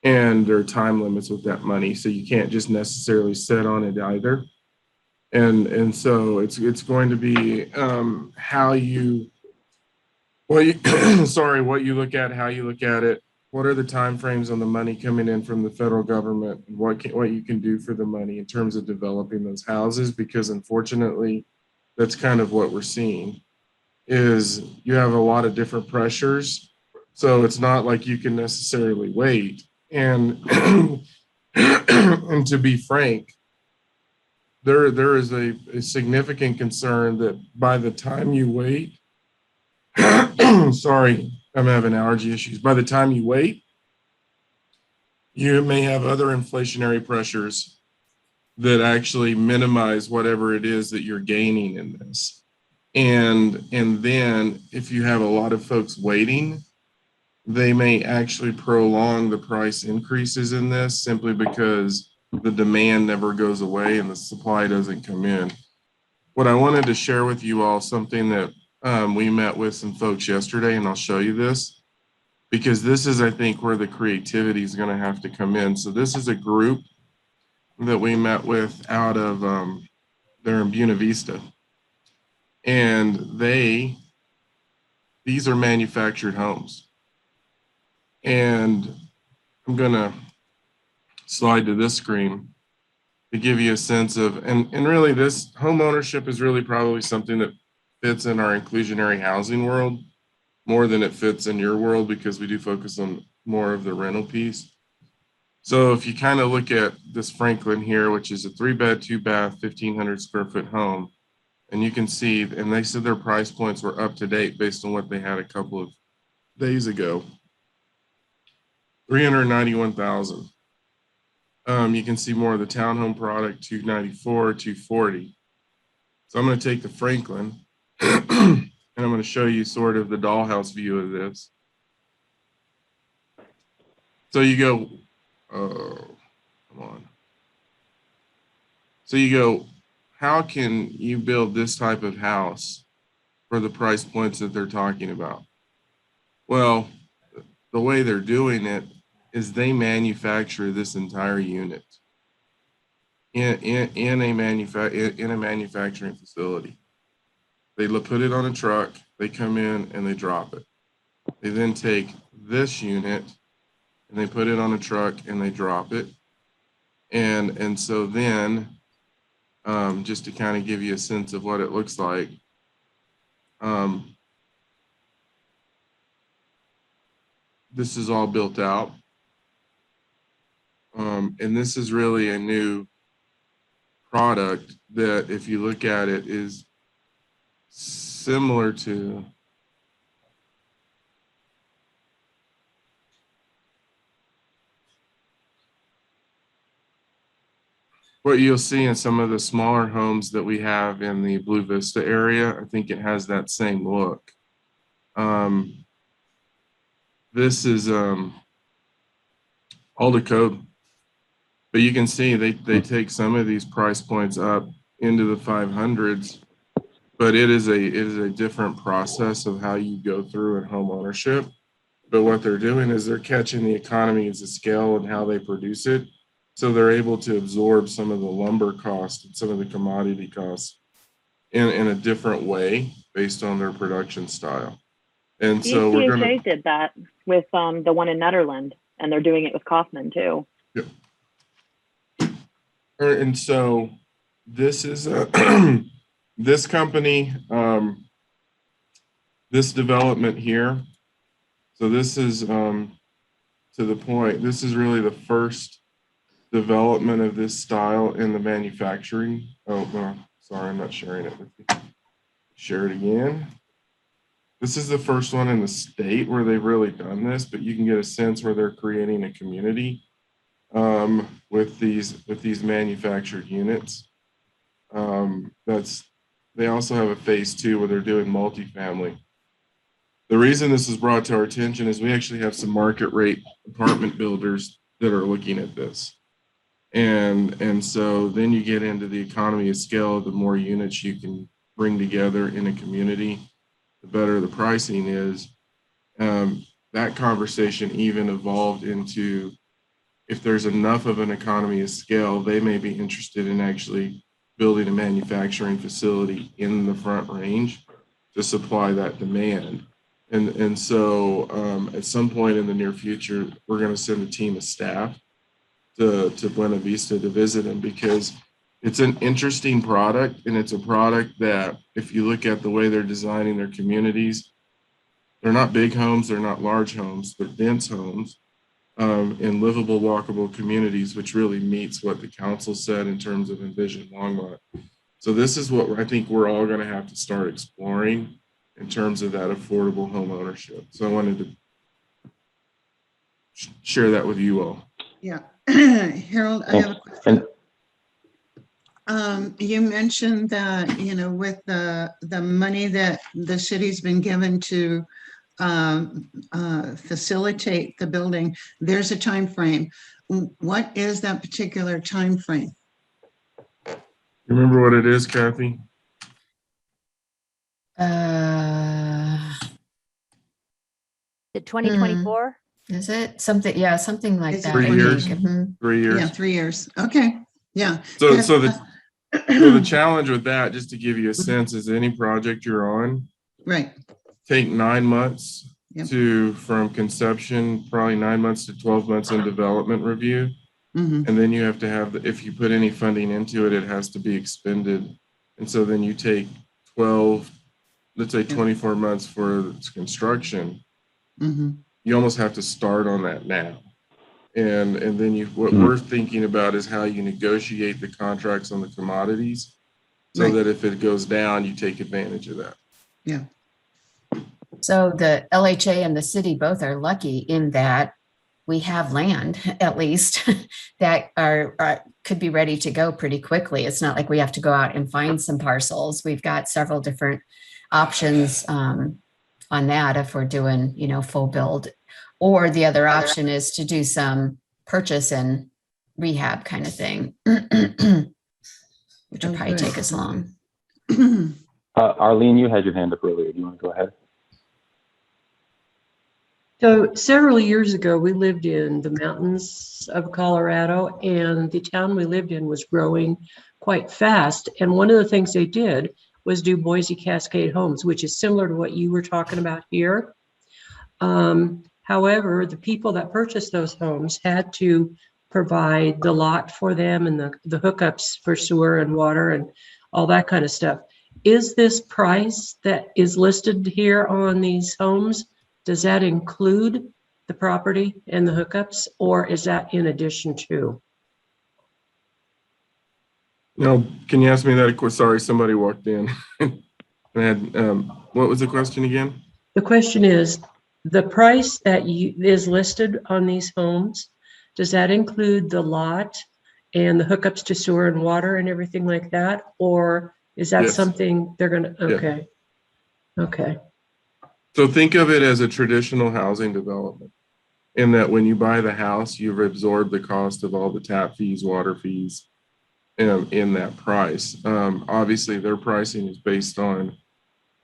and there are time limits with that money. So you can't just necessarily sit on it either. And so it's going to be what you look at, how you look at it. What are the timeframes on the money coming in from the federal government, and what you can do for the money in terms of developing those houses? Because unfortunately, that's kind of what we're seeing, is you have a lot of different pressures. So it's not like you can necessarily wait. And and to be frank, there is a significant concern that by the time you wait, sorry, I'm having allergy issues. By the time you wait, you may have other inflationary pressures that actually minimize whatever it is that you're gaining in this. And then if you have a lot of folks waiting, they may actually prolong the price increases in this simply because the demand never goes away and the supply doesn't come in. What I wanted to share with you all, something that we met with some folks yesterday, and I'll show you this, because this is, I think, where the creativity is going to have to come in. So this is a group that we met with out of, they're in Buena Vista. And they these are manufactured homes. And I'm gonna slide to this screen to give you a sense of, and really this home ownership is really probably something that fits in our inclusionary housing world more than it fits in your world, because we do focus on more of the rental piece. So if you kind of look at this Franklin here, which is a 3-bed, 2-bath, 1,500 square foot home, and you can see, and they said their price points were up to date based on what they had a couple of days ago. 391,000. You can see more of the townhome product, 294, 240. So I'm going to take the Franklin and I'm going to show you sort of the dollhouse view of this. So you go, oh, come on. So you go, how can you build this type of house for the price points that they're talking about? Well, the way they're doing it is they manufacture this entire unit in a manufacturing facility. They put it on a truck, they come in and they drop it. They then take this unit and they put it on a truck and they drop it. And so then, just to kind of give you a sense of what it looks like, this is all built out. And this is really a new product that, if you look at it, is similar to what you'll see in some of the smaller homes that we have in the Blue Vista area. I think it has that same look. This is all the code. But you can see they take some of these price points up into the 500s, but it is a different process of how you go through in home ownership. But what they're doing is they're catching the economies of scale and how they produce it. So they're able to absorb some of the lumber cost and some of the commodity costs in a different way based on their production style. And so we're going BCHA did that with the one in Netherlands, and they're doing it with Kaufman too. Yep. And so this is this company, this development here. So this is to the point, this is really the first development of this style in the manufacturing. Oh, no, sorry, I'm not sharing it with you. Share it again. This is the first one in the state where they've really done this, but you can get a sense where they're creating a community with these manufactured units. They also have a phase 2 where they're doing multifamily. The reason this is brought to our attention is we actually have some market rate apartment builders that are looking at this. And so then you get into the economy of scale. The more units you can bring together in a community, the better the pricing is. That conversation even evolved into, if there's enough of an economy of scale, they may be interested in actually building a manufacturing facility in the Front Range to supply that demand. And so at some point in the near future, we're going to send a team of staff to Buena Vista to visit them, because it's an interesting product, and it's a product that, if you look at the way they're designing their communities, they're not big homes, they're not large homes, they're dense homes in livable, walkable communities, which really meets what the council said in terms of Envision Longmont. So this is what I think we're all going to have to start exploring in terms of that affordable home ownership. So I wanted to share that with you all. Yeah. Harold, I have a question. You mentioned that, with the money that the city's been given to facilitate the building, there's a time frame. What is that particular time frame? Remember what it is, Kathy? The 2024? Is it something? Yeah, something like Is it that. 3 years. Mhm. 3 years. Yeah, 3 years. Okay. Yeah. So the challenge with that, just to give you a sense, is any project you're on, Right. take 9 months Yep. from conception, probably 9 months to 12 months in development review. Mhm. And then you have to have, if you put any funding into it, it has to be expended. And so then you take 12, let's say 24 months for its construction. Mhm. You almost have to start on that now. And then what we're thinking about is how you negotiate the contracts on the commodities so Right. that if it goes down, you take advantage of that. Yeah. So the LHA and the city both are lucky in that we have land, at least, that could be ready to go pretty quickly. It's not like we have to go out and find some parcels. We've got several different options on that if we're doing, full build. Or the other option is to do some purchase and rehab kind of thing, which will probably take us long. Arlene, you had your hand up earlier. Do you want to go ahead? So several years ago, we lived in the mountains of Colorado, and the town we lived in was growing quite fast. And one of the things they did was do Boise Cascade homes, which is similar to what you were talking about here. However, the people that purchased those homes had to provide the lot for them and the hookups for sewer and water and all that kind of stuff. Is this price that is listed here on these homes, does that include the property and the hookups, or is that in addition to? No, can you ask me that? Sorry, somebody walked in. What was the question again? The question is, the price that is listed on these homes, does that include the lot and the hookups to sewer and water and everything like that? Or is that Yes. something they're gonna, okay. Yeah. Okay. So think of it as a traditional housing development in that when you buy the house, you've absorbed the cost of all the tap fees, water fees in that price. Obviously, their pricing is based on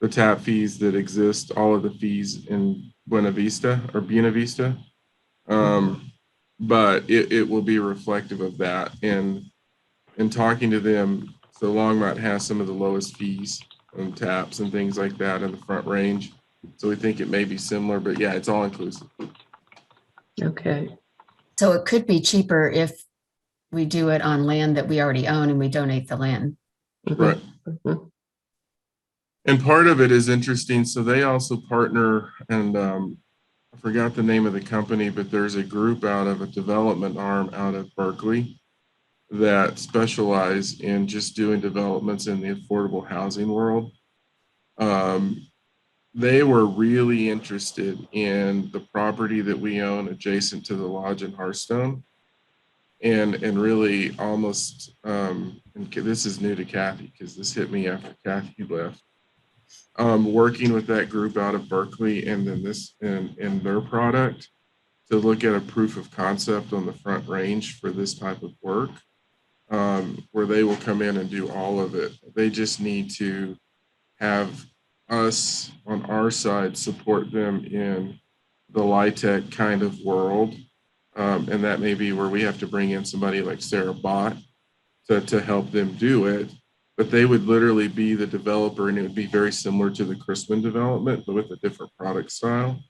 the tap fees that exist, all of the fees in Buena Vista. But it will be reflective of that. And in talking to them, so Longmont has some of the lowest fees on taps and things like that in the Front Range. So we think it may be similar, but yeah, it's all inclusive. Okay. So it could be cheaper if we do it on land that we already own and we donate the land. Right. And part of it is interesting. So they also partner, and I forgot the name of the company, but there's a group out of a development arm out of Berkeley that specialize in just doing developments in the affordable housing world. They were really interested in the property that we own adjacent to the lodge in Hearthstone. And really almost, and this is new to Kathy because this hit me after Kathy left. Working with that group out of Berkeley and then and their product to look at a proof of concept on the Front Range for this type of work, where they will come in and do all of it. They just need to have us on our side support them in the LIHTC kind of world. And that may be where we have to bring in somebody like Sarah Bott to help them do it. But they would literally be the developer, and it would be very similar to the Chrisman development, but with a different product style.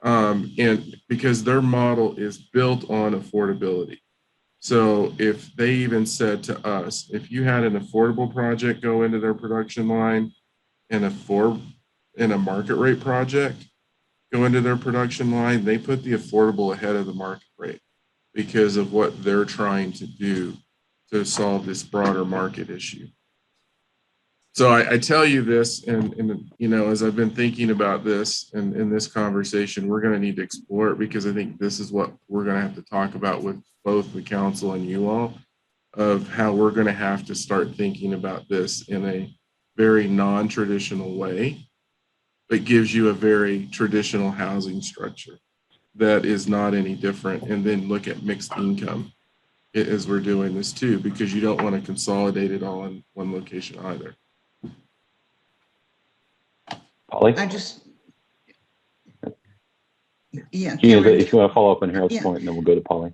And because their model is built on affordability. So if they even said to us, if you had an affordable project go into their production line and a market rate project go into their production line, they put the affordable ahead of the market rate because of what they're trying to do to solve this broader market issue. So I tell you this, and as I've been thinking about this and in this conversation, we're going to need to explore it because I think this is what we're going to have to talk about with both the council and you all, of how we're going to have to start thinking about this in a very non-traditional way that gives you a very traditional housing structure that is not any different. And then look at mixed income as we're doing this too, because you don't want to consolidate it all in one location either. Polly? Yeah. Gina, if you want to follow up on Harold's Yeah. point, and then we'll go to Polly.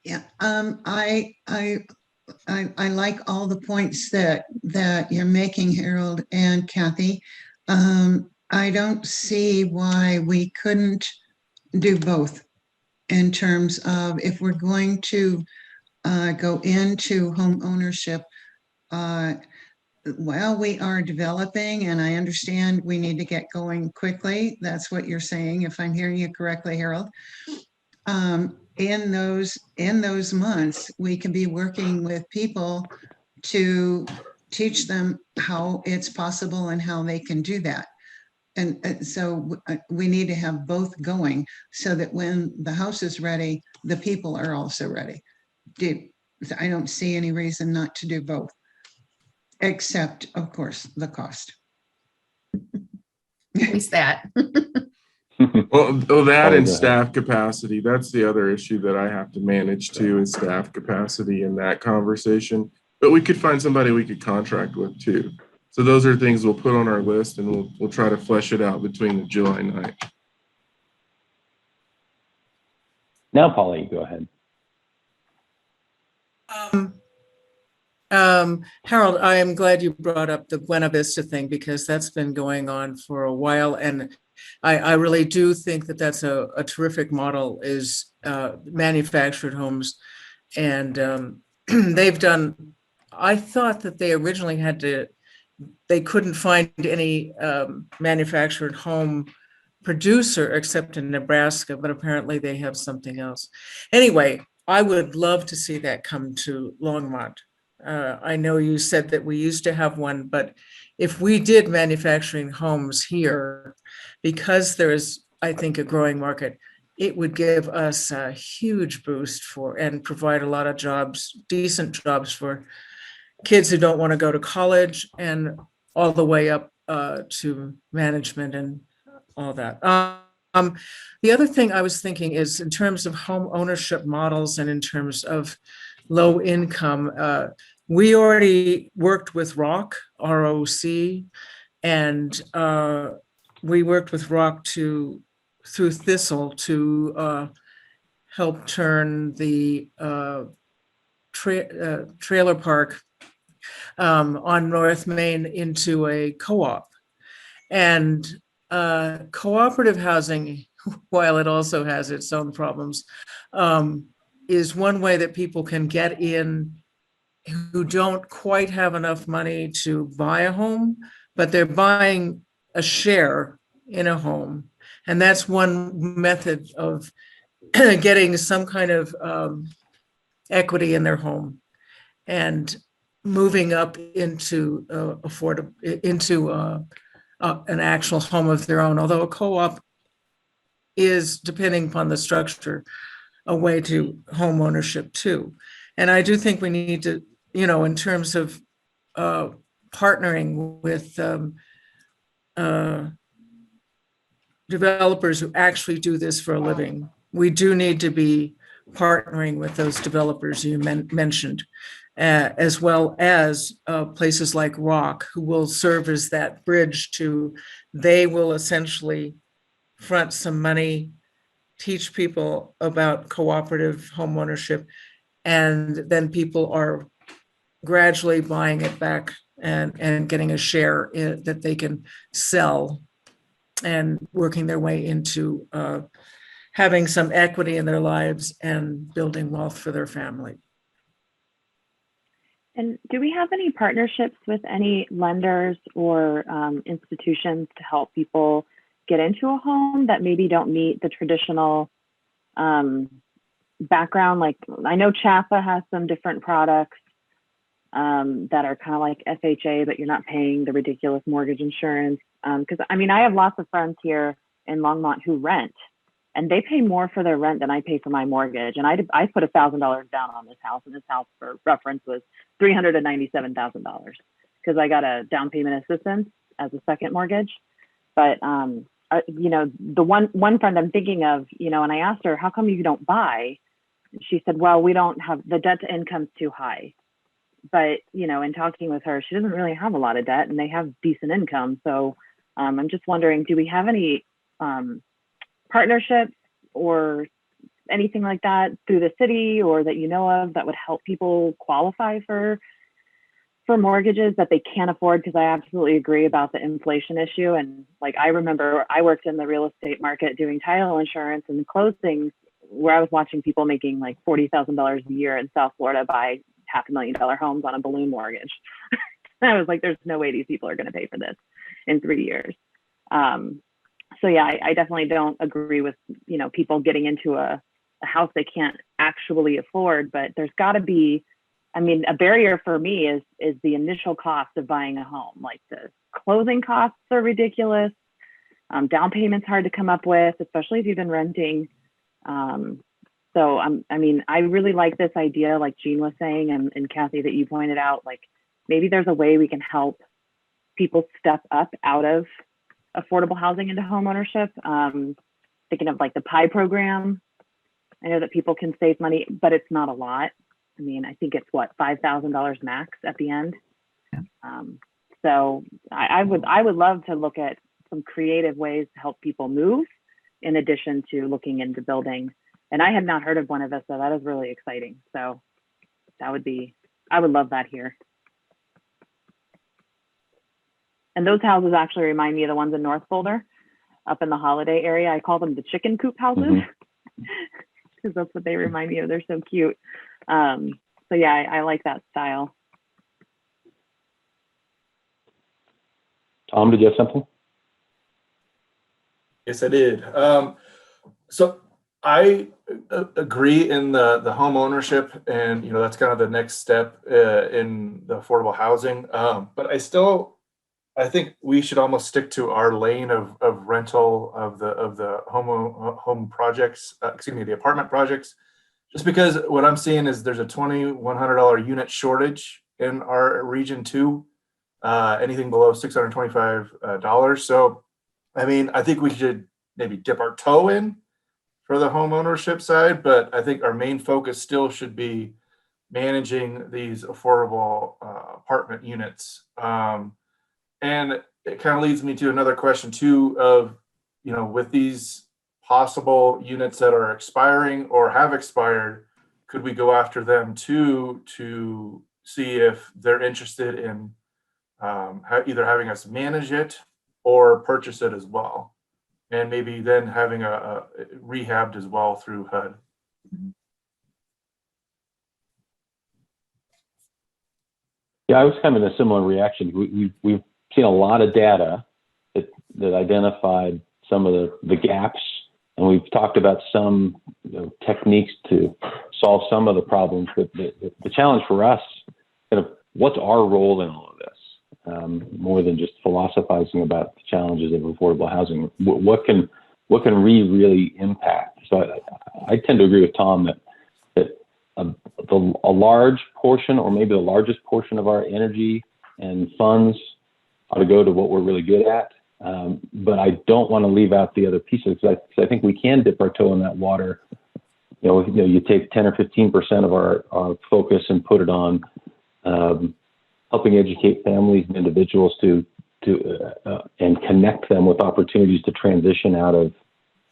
Yeah, I like all the points that you're making, Harold and Kathy. I I don't see why we couldn't do both in terms of if we're going to go into home ownership. Well, we are developing, and I understand we need to get going quickly. That's what you're saying, if I'm hearing you correctly, Harold. In those months, we can be working with people to teach them how it's possible and how they can do that. And so we need to have both going so that when the house is ready, the people are also ready. I don't see any reason not to do both, except, of course, the cost. At least that. Well, that Sorry, and go ahead. staff capacity, that's the other issue that I have to manage too, is staff capacity in that conversation. But we could find somebody we could contract with too. So those are things we'll put on our list, and we'll try to flesh it out between the July 9th. Now, Paula, you go ahead. Harold, I am glad you brought up the Buena Vista thing, because that's been going on for a while. And I really do think that that's a terrific model, is manufactured homes. And they've done, I thought that they originally they couldn't find any manufactured home producer except in Nebraska, but apparently they have something else. Anyway, I would love to see that come to Longmont. I know you said that we used to have one, but if we did manufacturing homes here, because there is, I think, a growing market, it would give us a huge boost and provide a lot of jobs, decent jobs for kids who don't want to go to college, and all the way up to management and all that. The other thing I was thinking is, in terms of home ownership models and in terms of low income, we already worked with ROC, R-O-C, and we worked with ROC through Thistle to help turn the trailer park on North Main into a co-op. And cooperative housing, while it also has its own problems, is one way that people can get in who don't quite have enough money to buy a home, but they're buying a share in a home. And that's one method of getting some kind of equity in their home and moving up into an actual home of their own. Although a co-op is, depending upon the structure, a way to home ownership too. And I do think we need to, in terms of partnering with developers who actually do this for a living, we do need to be partnering with those developers you mentioned, as well as places like ROC, who will serve as that bridge to, they will essentially front some money, teach people about cooperative home ownership, and then people are gradually buying it back and getting a share that they can sell, and working their way into having some equity in their lives and building wealth for their family. And do we have any partnerships with any lenders or institutions to help people get into a home that maybe don't meet the traditional background? Like, I know CHAPA has some different products that are kind of like FHA, but you're not paying the ridiculous mortgage insurance. Because I have lots of friends here in Longmont who rent, and they pay more for their rent than I pay for my mortgage. And I put $1,000 down on this house, and this house, for reference, was $397,000 because I got a down payment assistance as a second mortgage. But the one friend I'm thinking of, and I asked her, how come you don't buy? She said, well, we don't have, the debt to income's too high. But, in talking with her, she doesn't really have a lot of debt and they have decent income. So I'm just wondering, do we have any partnerships or anything like that through the city or that you know of that would help people qualify for for mortgages that they can't afford, because I absolutely agree about the inflation issue. And like, I remember I worked in the real estate market doing title insurance and closings, where I was watching people making like $40,000 a year in South Florida buy $500,000 homes on a balloon mortgage. And I was like, there's no way these people are going to pay for this in 3 years. So yeah, I definitely don't agree with, you know, people getting into a house they can't actually afford, but there's got to be, I mean, a barrier for me is the initial cost of buying a home. Like, the closing costs are ridiculous. Down payment's hard to come up with, especially if you've been renting. So I mean, I really like this idea, like Jean was saying, and Kathy, that you pointed out, like, maybe there's a way we can help people step up out of affordable housing into homeownership. Thinking of like the PI program. I know that people can save money, but it's not a lot. I mean, I think it's what, $5,000 max at the end. Yeah. So I would love to look at some creative ways to help people move, in addition to looking into building. And I had not heard of Buena Vista. That is really exciting. So that would be, I would love that here. And those houses actually remind me of the ones in North Boulder, up in the Holiday area. I call them the chicken coop houses, because that's what they remind me of. They're so cute. So yeah, I like that style. Tom, did you have something? Yes, I did. So I agree in the home ownership, and you know, that's kind of the next step in the affordable housing. But I think we should almost stick to our lane of rental of the home projects. The apartment projects. Just because what I'm seeing is there's a $2,100 unit shortage in our region too. Anything below $625. So, I mean, I think we should maybe dip our toe in for the home ownership side, but I think our main focus still should be managing these affordable apartment units. And it kind of leads me to another question too of, you know, with these possible units that are expiring or have expired, could we go after them too to see if they're interested in either having us manage it or purchase it as well, and maybe then having a rehabbed as well through HUD. Yeah, I was kind of in a similar reaction. We've seen a lot of data that identified some of the gaps, and we've talked about some, you know, techniques to solve some of the problems. But the challenge for us, kind of, what's our role in all of this? More than just philosophizing about the challenges of affordable housing, what can we really impact? So I tend to agree with Tom that a large portion, or maybe the largest portion of our energy and funds ought to go to what we're really good at. But I don't want to leave out the other pieces, because I think we can dip our toe in that water. You take 10 or 15% of our focus and put it on helping educate families and individuals to and connect them with opportunities to transition out of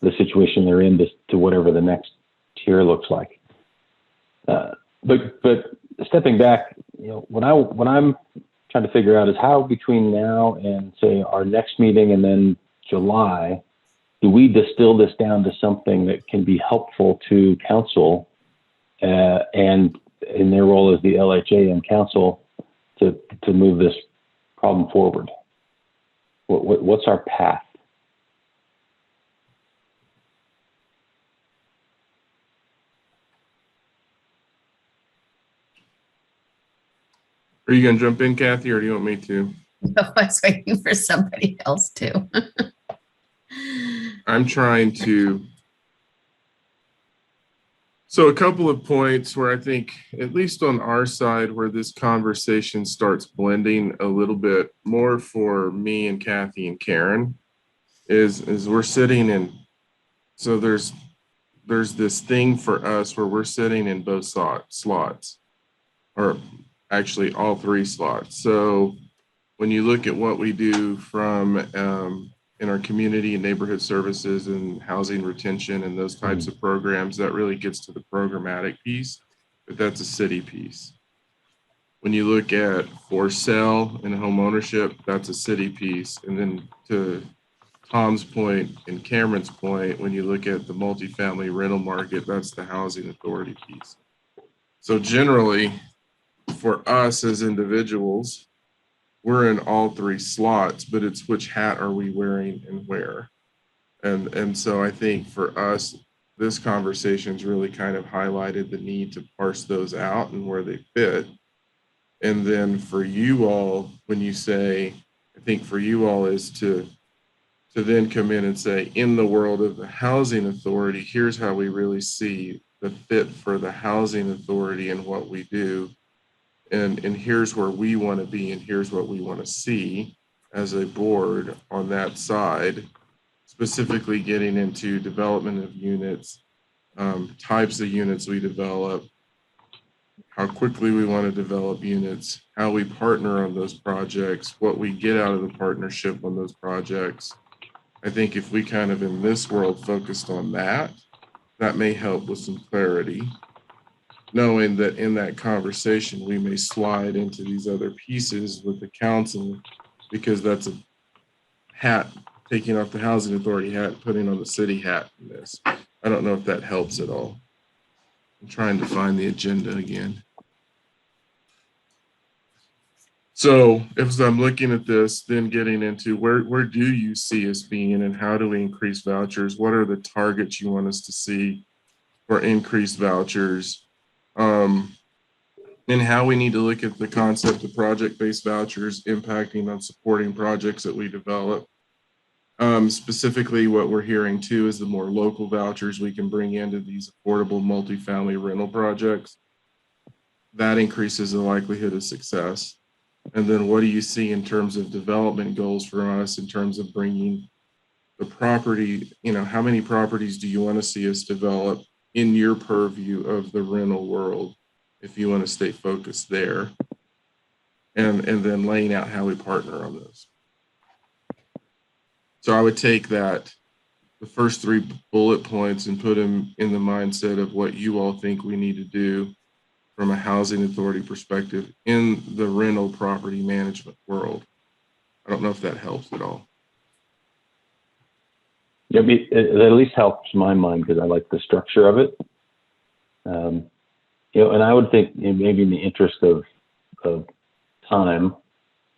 the situation they're in to whatever the next tier looks like. But stepping back, you know, what I'm trying to figure out is how between now and say our next meeting and then July, do we distill this down to something that can be helpful to council and in their role as the LHA and council to move this problem forward? What's our path? Are you going to jump in, Kathy, or do you want me to? No, I was waiting for somebody else to. I'm trying to. So a couple of points where I think, at least on our side, where this conversation starts blending a little bit more for me and Kathy and Karen is we're sitting in, so there's this thing for us where we're sitting in both slots, or actually all three slots. So when you look at what we do from in our community and neighborhood services and housing retention and those types of programs, that really gets to the programmatic piece, but that's a city piece. When you look at for sale and home ownership, that's a city piece. And then to Tom's point and Cameron's point, when you look at the multifamily rental market, that's the housing authority piece. So generally, for us as individuals, we're in all three slots, but it's which hat are we wearing and where. And so I think for us, this conversation's really kind of highlighted the need to parse those out and where they fit. And then for you all, when you say, I think for you all is to then come in and say, in the world of the housing authority, here's how we really see the fit for the housing authority and what we do. And here's where we want to be, and here's what we want to see as a board on that side, specifically getting into development of units, types of units we develop, how quickly we want to develop units, how we partner on those projects, what we get out of the partnership on those projects. I think if we kind of in this world focused on that, that may help with some clarity, knowing that in that conversation, we may slide into these other pieces with the council, because that's a hat, taking off the housing authority hat, putting on the city hat in this. I don't know if that helps at all. I'm trying to find the agenda again. So if I'm looking at this, then getting into where do you see us being and how do we increase vouchers? What are the targets you want us to see for increased vouchers? And how we need to look at the concept of project-based vouchers impacting on supporting projects that we develop. Specifically, what we're hearing too is the more local vouchers we can bring into these affordable multifamily rental projects, that increases the likelihood of success. And then what do you see in terms of development goals for us in terms of bringing the property, how many properties do you want to see us develop in your purview of the rental world, if you want to stay focused there, and then laying out how we partner on those. So I would take the first 3 bullet points and put them in the mindset of what you all think we need to do from a housing authority perspective in the rental property management world. I don't know if that helps at all. Yeah, it at least helps my mind because I like the structure of it. And I would think maybe in the interest of time,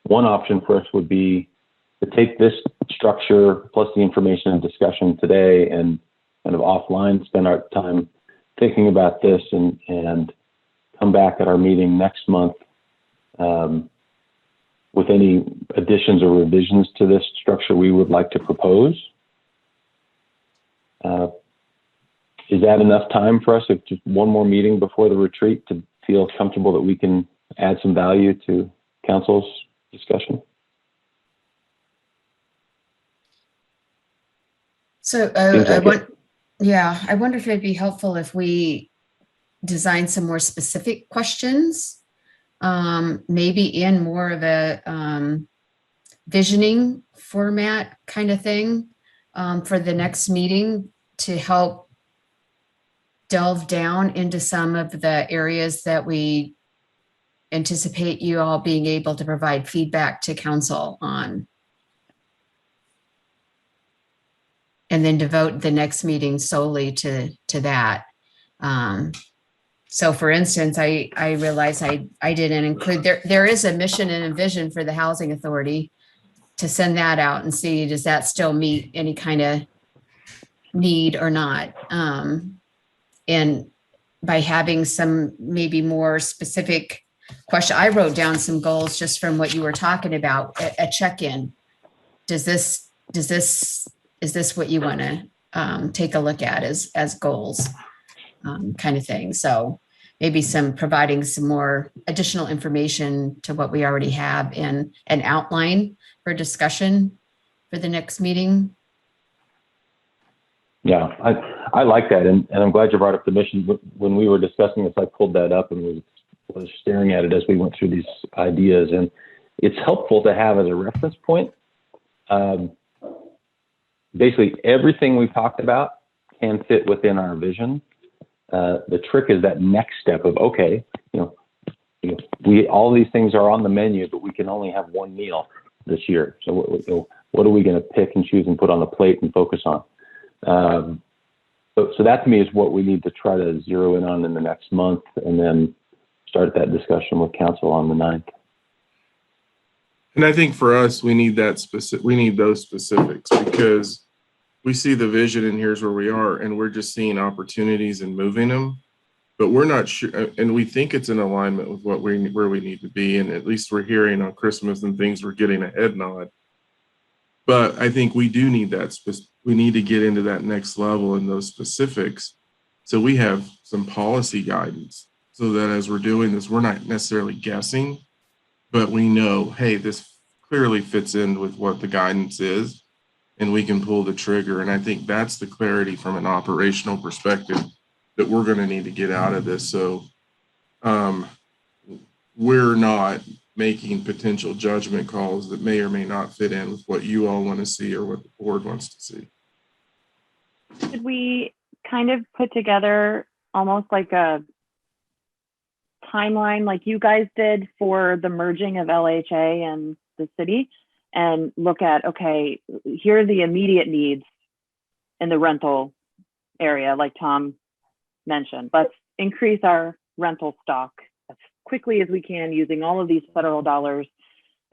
one option for us would be to take this structure plus the information and discussion today and kind of offline, spend our time thinking about this and come back at our meeting next month with any additions or revisions to this structure we would like to propose. Is that enough time for us, if just one more meeting before the retreat, to feel comfortable that we can add some value to council's discussion? So I wonder if it'd be helpful if we design some more specific questions, maybe in more of a visioning format kind of thing for the next meeting to help delve down into some of the areas that we anticipate you all being able to provide feedback to council on. And then devote the next meeting solely to that. So for instance, I realized I didn't include, there is a mission and a vision for the housing authority, to send that out and see, does that still meet any kind of need or not? And by having some maybe more specific question, I wrote down some goals just from what you were talking about, a check-in. Is this what you want to take a look at as goals, kind of thing? So maybe providing some more additional information to what we already have in an outline for discussion for the next meeting. Yeah, I like that. And I'm glad you brought up the mission. When we were discussing this, I pulled that up and was staring at it as we went through these ideas. And it's helpful to have as a reference point. Basically, everything we've talked about can fit within our vision. The trick is that next step of, okay, all these things are on the menu, but we can only have one meal this year. So what are we going to pick and choose and put on the plate and focus on? So that to me is what we need to try to zero in on in the next month, and then start that discussion with council on the 9th. And I think for us, we need those specifics, because we see the vision and here's where we are, and we're just seeing opportunities and moving them, but we're not sure. And we think it's in alignment with where we need to be. And at least we're hearing on Christmas and things, we're getting a head nod. But I think we do need that. We need to get into that next level in those specifics. So we have some policy guidance, so that as we're doing this, we're not necessarily guessing, but we know, hey, this clearly fits in with what the guidance is, and we can pull the trigger. And I think that's the clarity from an operational perspective that we're going to need to get out of this. So we're not making potential judgment calls that may or may not fit in with what you all want to see or what the board wants to see. Should we kind of put together almost like a timeline like you guys did for the merging of LHA and the city, and look at, okay, here are the immediate needs in the rental area, like Tom mentioned. Let's increase our rental stock as quickly as we can using all of these federal dollars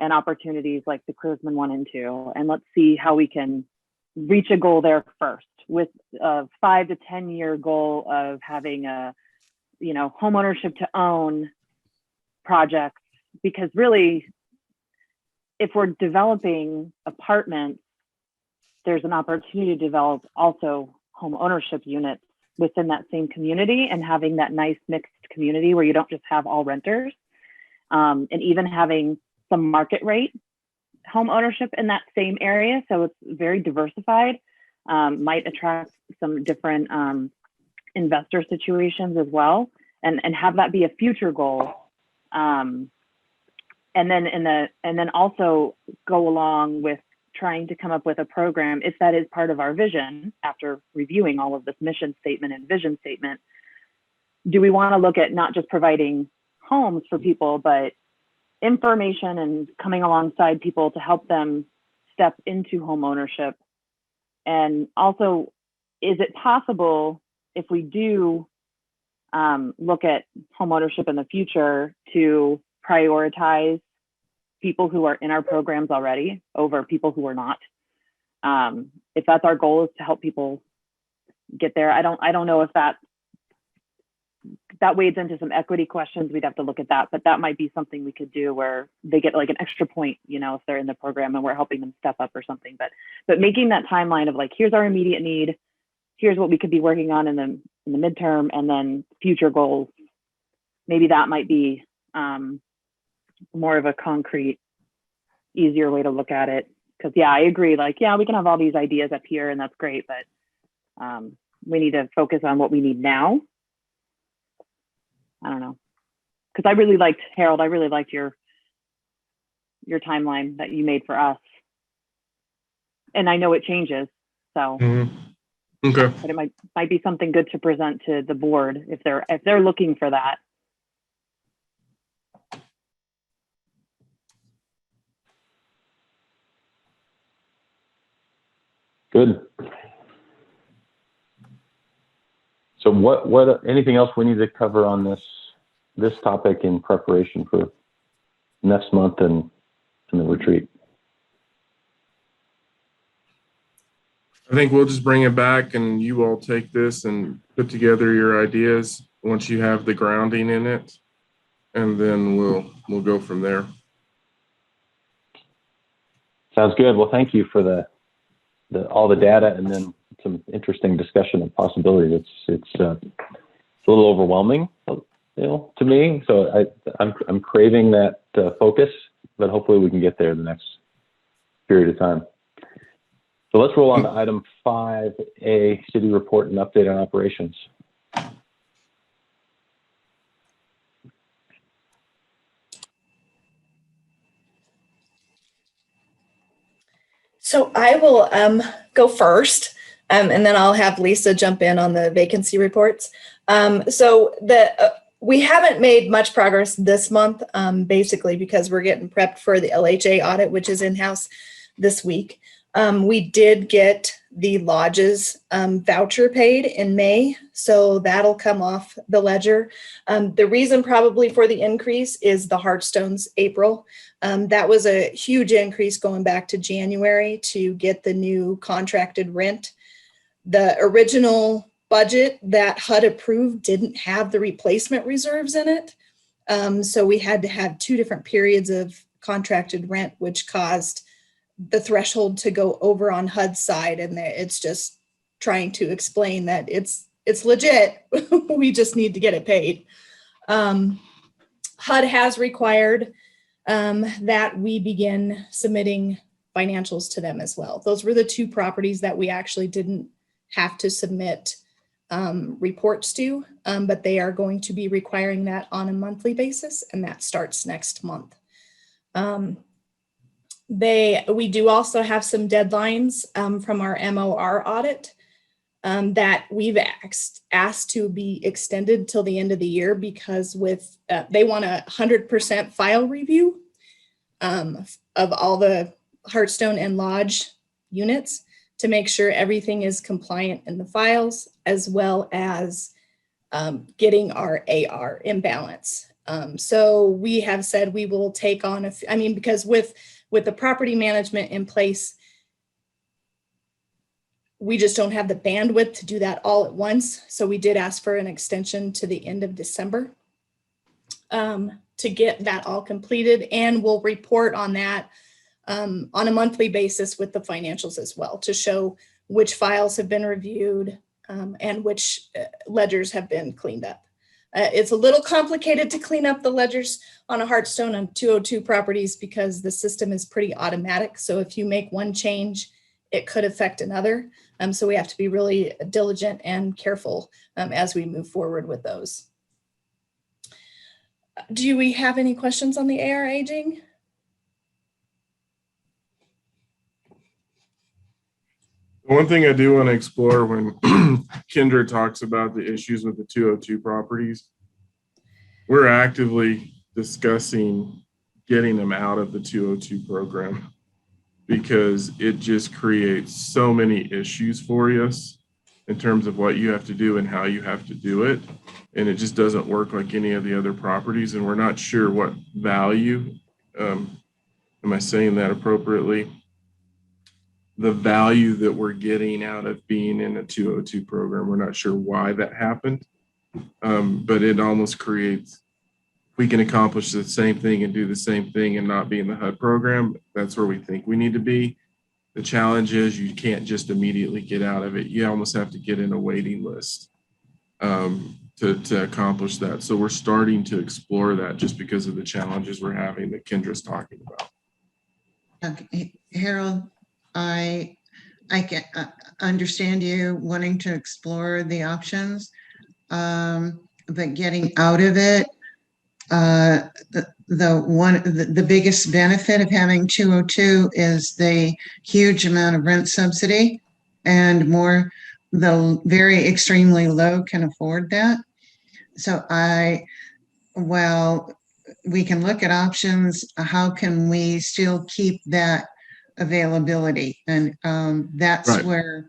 and opportunities like the Cruisman 1 and 2. And let's see how we can reach a goal there first, with a 5 to 10 year goal of having a, home ownership to own projects. Because really, if we're developing apartments, there's an opportunity to develop also home ownership units within that same community, and having that nice mixed community where you don't just have all renters, and even having some market rate home ownership in that same area. So it's very diversified, might attract some different investor situations as well, and have that be a future goal. And then also go along with trying to come up with a program, if that is part of our vision, after reviewing all of this mission statement and vision statement. Do we want to look at not just providing homes for people, but information and coming alongside people to help them step into home ownership? And also, is it possible, if we do look at home ownership in the future, to prioritize people who are in our programs already over people who are not? If that's our goal, is to help people get there. I don't know if that wades into some equity questions. We'd have to look at that, but that might be something we could do, where they get like an extra point, if they're in the program and we're helping them step up or something. But making that timeline of like, here's our immediate need, here's what we could be working on in the midterm, and then future goals. Maybe that might be more of a concrete, easier way to look at it. Because I agree, like, we can have all these ideas up here and that's great, but we need to focus on what we need now. I don't know, because Harold, I really liked your timeline that you made for us, and I know it changes, so Okay. but it might be something good to present to the board if they're looking for that. Good. So what anything else we need to cover on this topic in preparation for next month and the retreat? I think we'll just bring it back, and you all take this and put together your ideas once you have the grounding in it, and then we'll go from there. Sounds good. Well, thank you for all the data, and then some interesting discussion of possibilities. It's a little overwhelming, to me. So I'm craving that focus, but hopefully we can get there the next period of time. So let's roll on to item 5A, city report and update on operations. So I will go first, and then I'll have Lisa jump in on the vacancy reports. So we haven't made much progress this month, basically because we're getting prepped for the LHA audit, which is in-house this week. We did get the lodges voucher paid in May, so that'll come off the ledger. The reason probably for the increase is the Hearthstone's April. That was a huge increase going back to January to get the new contracted rent. The original budget that HUD approved didn't have the replacement reserves in it. So we had to have 2 different periods of contracted rent, which caused the threshold to go over on HUD's side. And it's just trying to explain that it's legit. We just need to get it paid. HUD has required that we begin submitting financials to them as well. Those were the 2 properties that we actually didn't have to submit reports to, but they are going to be requiring that on a monthly basis, and that starts next month. We do also have some deadlines from our MOR audit that we've asked to be extended till the end of the year, because with they want 100% file review of all the Hearthstone and Lodge units to make sure everything is compliant in the files, as well as getting our AR in balance. So we have said we will take on because with the property management in place, we just don't have the bandwidth to do that all at once. So we did ask for an extension to the end of December to get that all completed, and we'll report on that on a monthly basis with the financials as well, to show which files have been reviewed and which ledgers have been cleaned up. It's a little complicated to clean up the ledgers on a Hearthstone on 202 properties because the system is pretty automatic. So if you make one change, it could affect another. So we have to be really diligent and careful as we move forward with those. Do we have any questions on the AR aging? One thing I do want to explore when Kendra talks about the issues with the 202 properties, we're actively discussing getting them out of the 202 program because it just creates so many issues for us in terms of what you have to do and how you have to do it. And it just doesn't work like any of the other properties. And we're not sure what value, am I saying that appropriately? The value that we're getting out of being in a 202 program. We're not sure why that happened, but it almost creates, we can accomplish the same thing and do the same thing and not be in the HUD program. That's where we think we need to be. The challenge is you can't just immediately get out of it. You almost have to get in a waiting list to accomplish that. So we're starting to explore that just because of the challenges we're having that Kendra's talking about. Okay, Harold, I can understand you wanting to explore the options, but getting out of it, the biggest benefit of having 202 is the huge amount of rent subsidy, and the very extremely low can afford that. So while we can look at options, how can we still keep that availability? And that's right.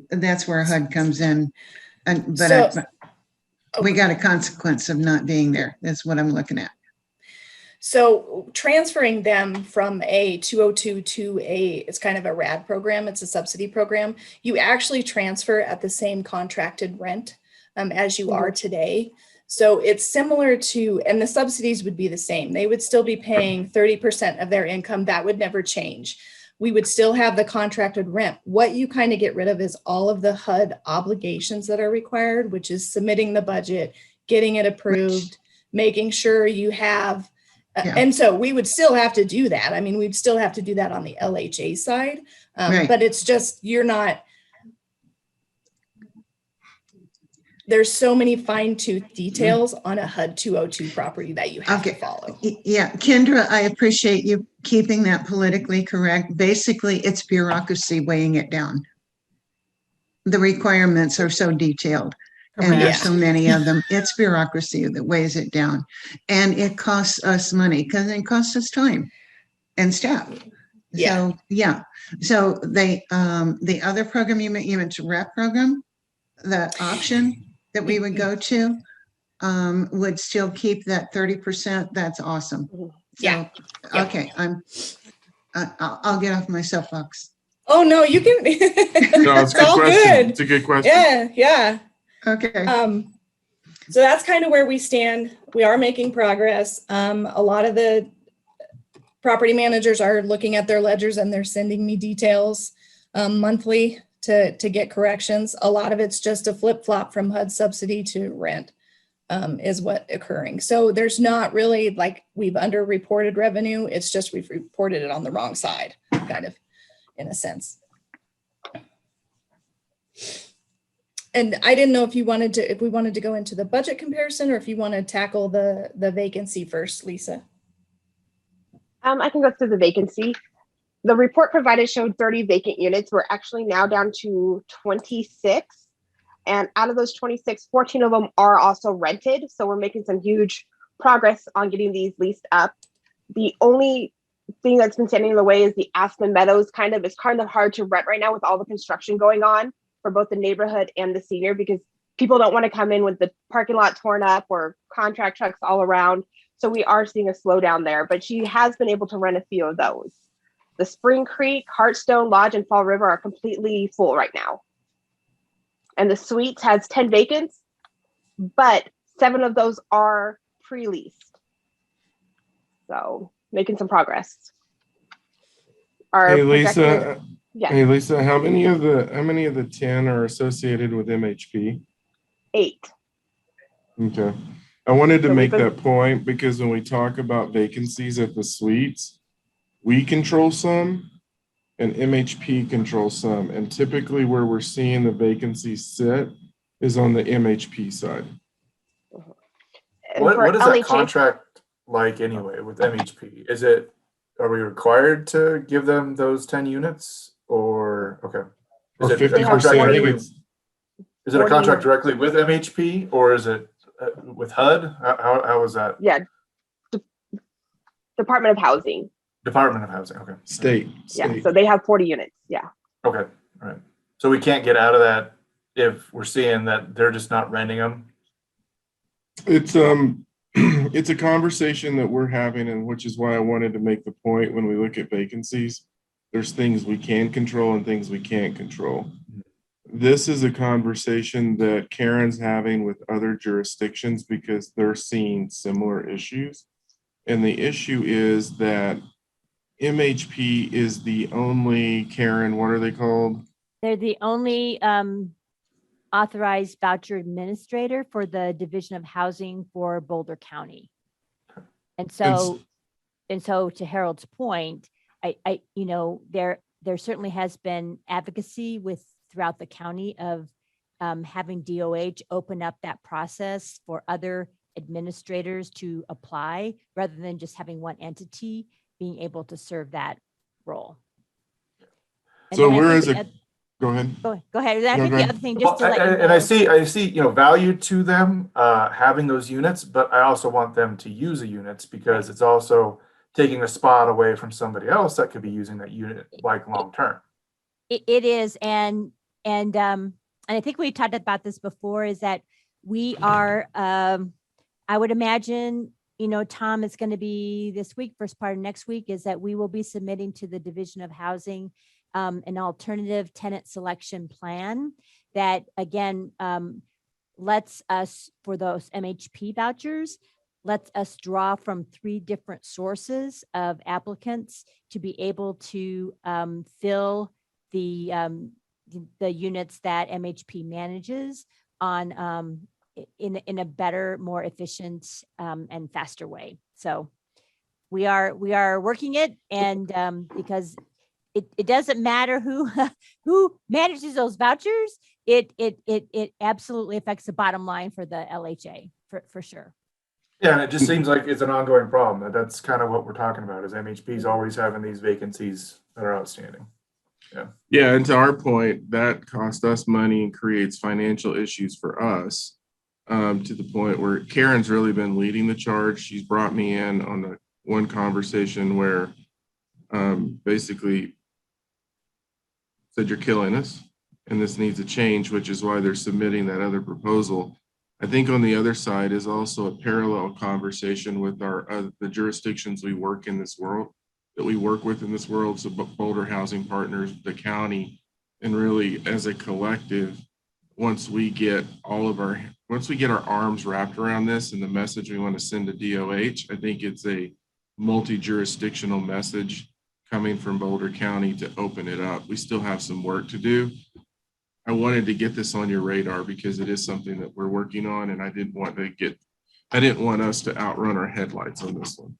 That's where HUD comes in. But we got a consequence of not being there. That's what I'm looking at. So transferring them from a 202 to it's kind of a RAD program. It's a subsidy program. You actually transfer at the same contracted rent as you are today. So it's similar to, and the subsidies would be the same. They would still be paying 30% of their income. That would never change. We would still have the contracted rent. What you kind of get rid of is all of the HUD obligations that are required, which is submitting the budget, getting it approved, making sure you have, and so we would still have to do that. I mean, we'd still have to do that on the LHA side, but it's just, there's so many fine-tooth details on a HUD 202 property that you have to follow. Yeah, Kendra, I appreciate you keeping that politically correct. Basically, it's bureaucracy weighing it down. The requirements are so detailed. And there's Yeah. so many of them. It's bureaucracy that weighs it down. And it costs us money because it costs us time and staff. Yeah. So, yeah. So the other program you mentioned rep program, the option that we would go to would still keep that 30%. That's awesome. So, Yeah. Yeah. okay, I'll get off my soapbox. Oh, no, you can. No, it's a good all question. good. It's a good question. Yeah. Yeah. Okay. So that's kind of where we stand. We are making progress. A lot of the property managers are looking at their ledgers and they're sending me details monthly to get corrections. A lot of it's just a flip flop from HUD subsidy to rent is what occurring. So there's not really like we've underreported revenue. It's just we've reported it on the wrong side, kind of in a sense. And I didn't know if we wanted to go into the budget comparison or if you want to tackle the vacancy first, Lisa. I can go through the vacancy. The report provided showed 30 vacant units. We're actually now down to 26. And out of those 26, 14 of them are also rented. So we're making some huge progress on getting these leased up. The only thing that's been standing in the way is the Aspen Meadows it's kind of hard to rent right now with all the construction going on for both the neighborhood and the senior, because people don't want to come in with the parking lot torn up or contract trucks all around. So we are seeing a slowdown there, but she has been able to rent a few of those. The Spring Creek, Heartstone Lodge, and Fall River are completely full right now. And the Suites has 10 vacants, but 7 of those are pre-leased. So making some progress. Hey Lisa, yeah. Hey Lisa, how many of the 10 are associated with MHP? 8. Okay. I wanted to So make that point because when we talk about vacancies at the suites, we control some and MHP controls some. And typically where we're seeing the vacancies sit is on the MHP side. What is that contract like anyway with MHP? Are we required to give them those 10 units or okay? Or 50%? Is it a contract directly with MHP or is it with HUD? How is that? Yeah. Department of Housing. Department of Housing. Okay. State. Yeah. So they have 40 units. Yeah. Okay. All right. So we can't get out of that if we're seeing that they're just not renting them. It's a conversation that we're having, and which is why I wanted to make the point when we look at vacancies, there's things we can control and things we can't control. This is a conversation that Karen's having with other jurisdictions because they're seeing similar issues. And the issue is that MHP is the only, Karen, what are they called? They're the only authorized voucher administrator for the Division of Housing for Boulder County. And so to Harold's point, there certainly has been advocacy throughout the county of having DOH open up that process for other administrators to apply rather than just having one entity being able to serve that role. So where is it? Go ahead. Go ahead. I think the other thing, just to let you know. And I see, value to them having those units, but I also want them to use the units because it's also taking a spot away from somebody else that could be using that unit like long term. It is, and I think we talked about this before. Is that we are? I would imagine, Tom, it's going to be this week, first part of next week. Is that we will be submitting to the Division of Housing an alternative tenant selection plan that again lets us, for those MHP vouchers, lets us draw from 3 different sources of applicants to be able to fill the units that MHP manages on in a better, more efficient and faster way. So we are working it, and because it doesn't matter who manages those vouchers, it absolutely affects the bottom line for the LHA for sure. Yeah, and it just seems like it's an ongoing problem. That's kind of what we're talking about, is MHP's always having these vacancies that are outstanding. Yeah, and to our point, that costs us money and creates financial issues for us, to the point where Karen's really been leading the charge. She's brought me in on one conversation where basically said, you're killing us and this needs a change, which is why they're submitting that other proposal. I think on the other side is also a parallel conversation with the jurisdictions we work in this world, that we work with in this world. So Boulder Housing Partners, the county, and really as a collective, once we get our arms wrapped around this and the message we want to send to DOH, I think it's a multi-jurisdictional message coming from Boulder County to open it up. We still have some work to do. I wanted to get this on your radar because it is something that we're working on, and I didn't want us to outrun our headlights on this one.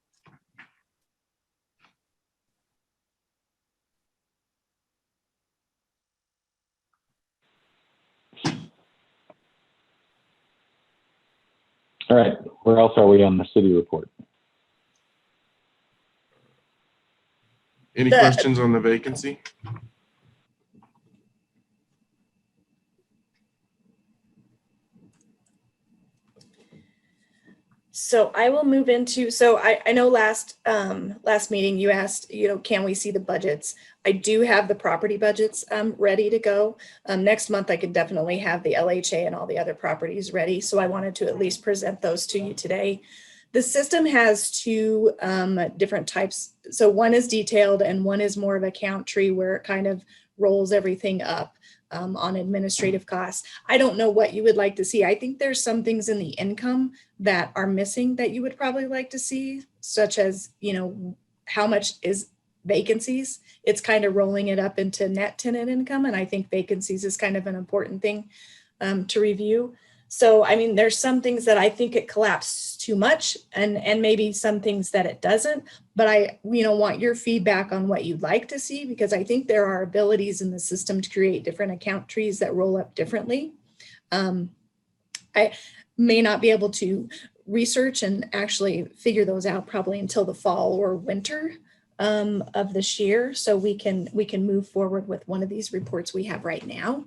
All right, where else are we on the city report? Any questions on the vacancy? So I will move into, so I know last meeting you asked, can we see the budgets? I do have the property budgets ready to go. Next month, I could definitely have the LHA and all the other properties ready. So I wanted to at least present those to you today. The system has two different types. So one is detailed and one is more of a count tree where it kind of rolls everything up on administrative costs. I don't know what you would like to see. I think there's some things in the income that are missing that you would probably like to see, such as, how much is vacancies. It's kind of rolling it up into net tenant income. And I think vacancies is kind of an important thing to review. So, I mean, there's some things that I think it collapsed too much and maybe some things that it doesn't, but I, want your feedback on what you'd like to see, because I think there are abilities in the system to create different account trees that roll up differently. I may not be able to research and actually figure those out probably until the fall or winter of this year. So we can move forward with one of these reports we have right now.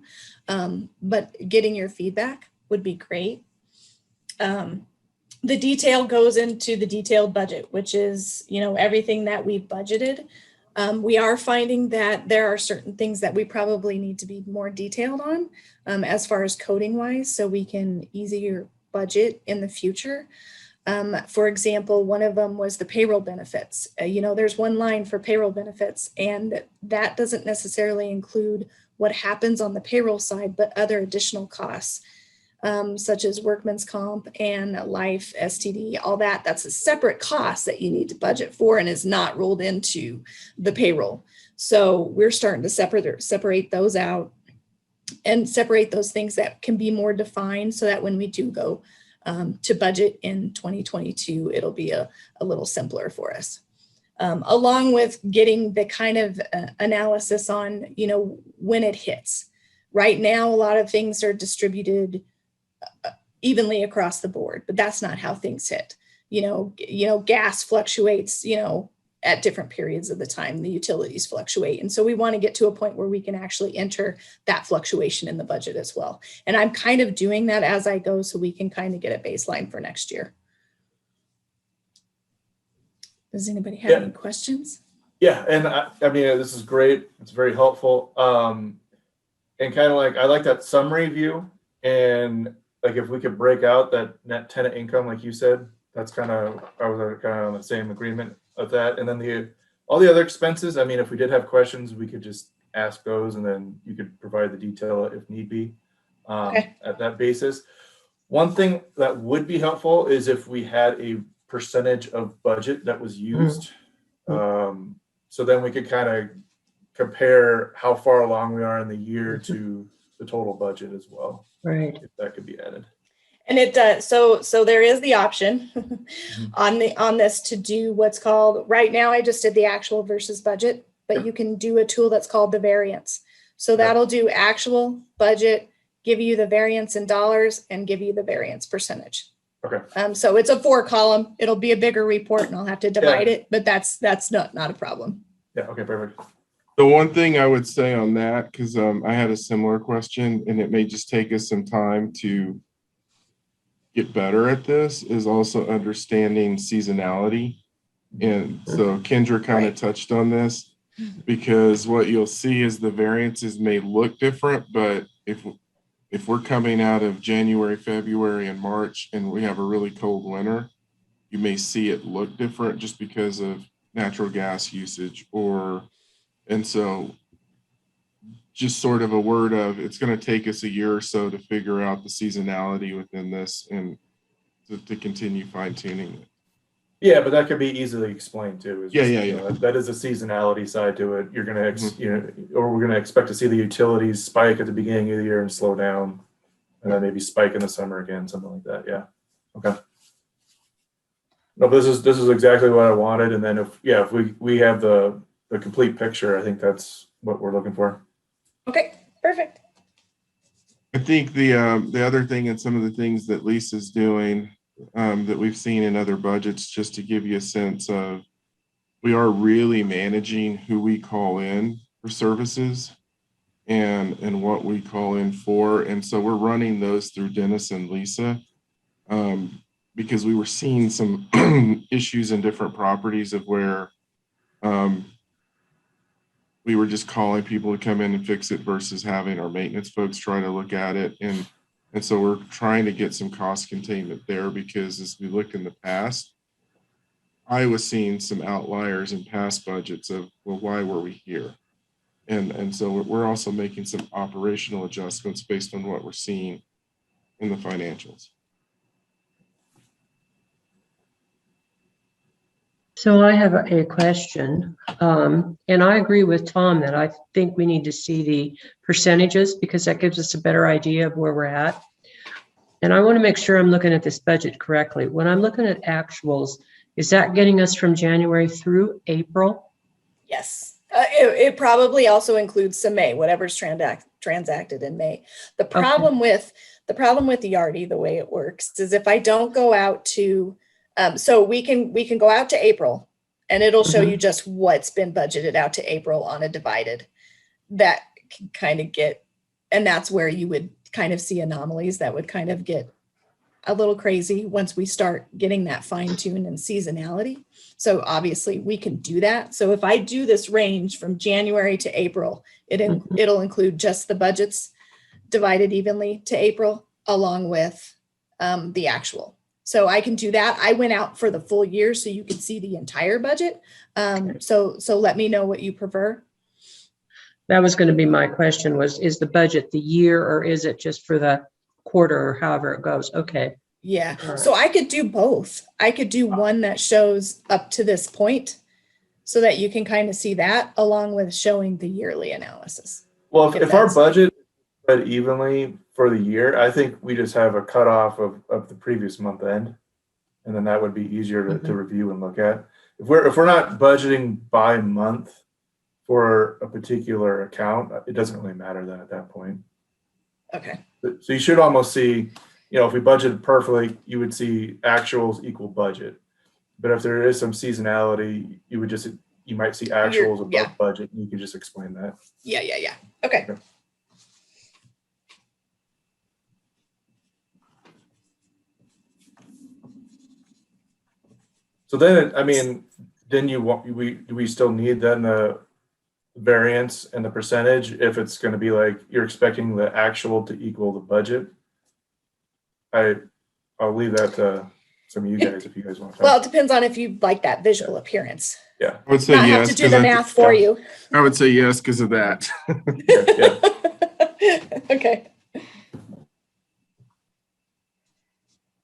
But getting your feedback would be great. The detail goes into the detailed budget, which is, everything that we've budgeted. We are finding that there are certain things that we probably need to be more detailed on as far as coding wise, so we can easier budget in the future. For example, one of them was the payroll benefits. There's one line for payroll benefits, and that doesn't necessarily include what happens on the payroll side, but other additional costs. Such as workman's comp and life, STD, all that. That's a separate cost that you need to budget for and is not rolled into the payroll. So we're starting to separate those out and separate those things that can be more defined, so that when we do go to budget in 2022, it'll be a little simpler for us. Along with getting the kind of analysis on, when it hits. Right now, a lot of things are distributed evenly across the board, but that's not how things hit. Gas fluctuates, at different periods of the time, the utilities fluctuate. And so we want to get to a point where we can actually enter that fluctuation in the budget as well. And I'm kind of doing that as I go, so we can kind of get a baseline for next year. Does anybody have any questions? Yeah, and I mean, this is great. It's very helpful. And kind of I like that summary view. And if we could break out that net tenant income, like you said, I was kind of on the same agreement of that. And then all the other expenses, I mean, if we did have questions, we could just ask those, and then you could provide the detail if need be at that basis. One thing that would be helpful is if we had a percentage of budget that was used. So then we could kind of compare how far along we are in the year to the total budget as well. Right. If that could be added. And it does. So there is the option on this to do what's called, right now I just did the actual versus budget, but you can do a tool that's called the variance. So that'll do actual budget, give you the variance in dollars, and give you the variance percentage. Okay. So it's a 4-column. It'll be a bigger report, and I'll have to divide it, but that's not a problem. Yeah. Okay. Perfect. The one thing I would say on that, because I had a similar question, and it may just take us some time to get better at this, is also understanding seasonality. And so Kendra kind of touched on this, because what you'll see is the variances may look different, but if we're coming out of January, February, and March, and we have a really cold winter, you may see it look different just because of natural gas usage and so just sort of a word of, it's going to take us a year or so to figure out the seasonality within this and to continue fine tuning it. Yeah, but that could be easily explained too. Yeah. You know, that is a seasonality side to it. You're going to, you know, or we're going to expect to see the utilities spike at the beginning of the year and slow down, and then maybe spike in the summer again, something like that. Yeah. Okay. No, this is exactly what I wanted. And then if we have the complete picture, I think that's what we're looking for. Okay, perfect. I think the other thing, and some of the things that Lisa's doing that we've seen in other budgets, just to give you a sense of, we are really managing who we call in for services and what we call in for. And so we're running those through Dennis and Lisa because we were seeing some issues in different properties of where we were just calling people to come in and fix it versus having our maintenance folks try to look at it. And so we're trying to get some cost containment there, because as we look in the past, I was seeing some outliers in past budgets of, well, why were we here? And so we're also making some operational adjustments based on what we're seeing in the financials. So I have a question, and I agree with Tom that I think we need to see the percentages, because that gives us a better idea of where we're at. And I want to make sure I'm looking at this budget correctly. When I'm looking at actuals, is that getting us from January through April? Yes. It probably also includes some May, whatever's transacted in May. The problem with the Yardi, the way it works is, if I don't go out to so we can go out to April, and it'll show you just what's been budgeted out to April on a divided. That can kind of get, and that's where you would kind of see anomalies that would kind of get a little crazy once we start getting that fine tune and seasonality. So obviously we can do that. So if I do this range from January to April, it'll include just the budgets divided evenly to April, along with the actual. So I can do that. I went out for the full year so you can see the entire budget. So let me know what you prefer. That was going to be my question, was, is the budget the year, or is it just for the quarter, or however it goes? Okay. Yeah. Right. So I could do both. I could do one that shows up to this point so that you can kind of see that, along with showing the yearly analysis. Well, if our budget is spread evenly for the year, I think we just have a cutoff of the previous month end, and then that would be easier to review and look at. If we're not budgeting by month for a particular account, it doesn't really matter then at that point. Okay. So you should almost see, you know, if we budgeted perfectly, you would see actuals equal budget. But if there is some seasonality, you might see actuals above budget, and you can just explain that. Yeah. Okay. So then, I mean, then do we still need then the variance and the percentage if it's going to be like you're expecting the actual to equal the budget? I'll leave that to some of you guys if you guys want to. Well, it depends on if you like that visual appearance. Yeah, I would say not yes. Have to do the math for you. I would say yes because of that. Okay.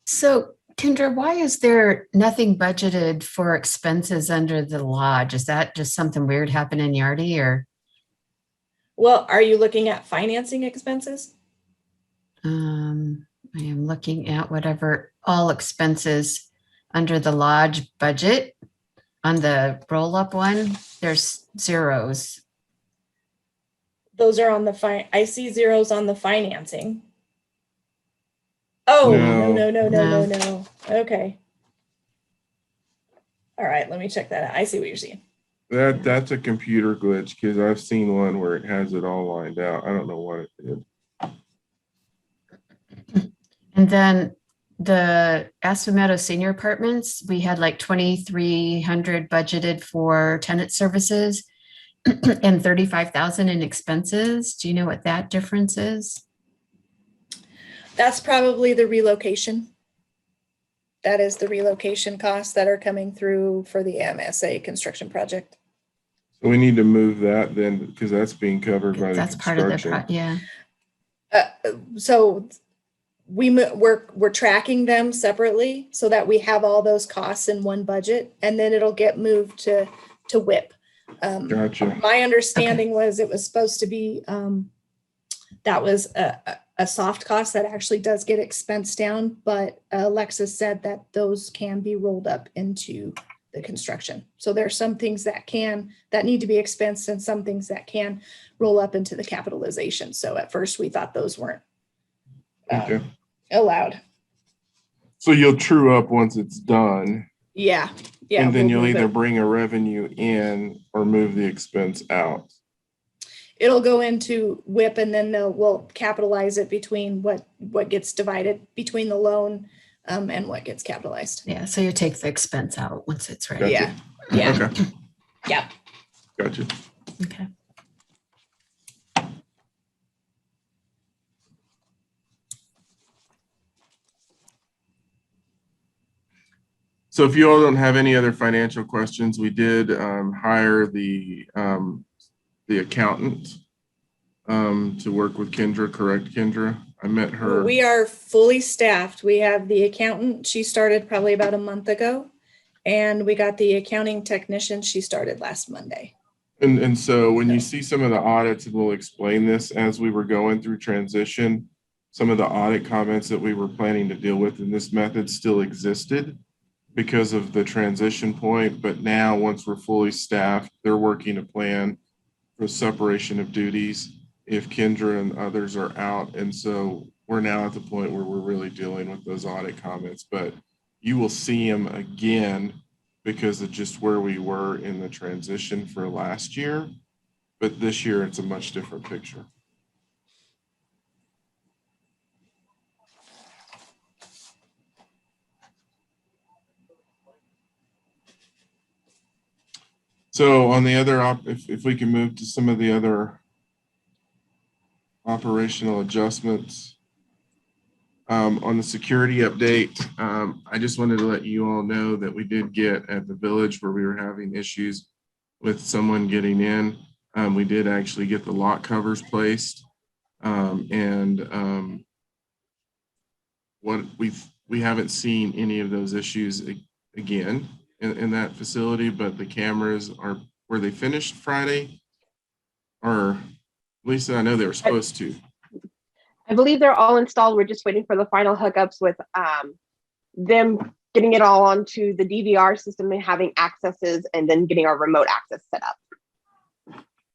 So, Kendra, why is there nothing budgeted for expenses under the lodge? Is that just something weird happened in Yardi, or? Well, are you looking at financing expenses? I am looking at whatever all expenses under the lodge budget. On the roll-up one, there's zeros. Those are on the I see zeros on the financing. Oh, no. Okay. All right, let me check that out. I see what you're seeing. That's a computer glitch because I've seen one where it has it all lined out. I don't know what it did. And then the Aspen Meadow Senior Apartments, we had like 2,300 budgeted for tenant services and 35,000 in expenses. Do you know what that difference is? That's probably the relocation. That is the relocation costs that are coming through for the MSA construction project. So we need to move that then because that's being covered by That's the part of the, construction. yeah. So we're tracking them separately so that we have all those costs in one budget, and then it'll get moved to WIP. Gotcha. My understanding was it was supposed to be, that was a soft cost that actually does get expensed down, but Alexis said that those can be rolled up into the construction. So there are some things that need to be expensed and some things that can roll up into the capitalization. So at first we thought those weren't allowed. So you'll true up once it's done. Yeah. And then you'll move either it. bring a revenue in or move the expense out. It'll go into WIP, and then we'll capitalize it between what gets divided between the loan and what gets capitalized. Yeah, so you take the expense out once it's ready. Gotcha. Yeah. Okay. Yeah. Gotcha. Okay. So if you all don't have any other financial questions, we did hire the accountant to work with Kendra, correct, Kendra? I met her. We are fully staffed. We have the accountant. She started probably about a month ago. And we got the accounting technician. She started last Monday. And so when you see some of the audits, and we'll explain this as we were going through transition, some of the audit comments that we were planning to deal with in this method still existed because of the transition point. But now once we're fully staffed, they're working a plan for separation of duties if Kendra and others are out. And so we're now at the point where we're really dealing with those audit comments, but you will see them again because of just where we were in the transition for last year. But this year it's a much different picture. So on the other, if we can move to some of the other operational adjustments. On the security update, I just wanted to let you all know that we did get at the village where we were having issues with someone getting in. We did actually get the lock covers placed. What we haven't seen any of those issues again in that facility, but the cameras were they finished Friday? Or Lisa, I know they were supposed to. I believe they're all installed. We're just waiting for the final hookups with them getting it all onto the DVR system and having accesses, and then getting our remote access set up.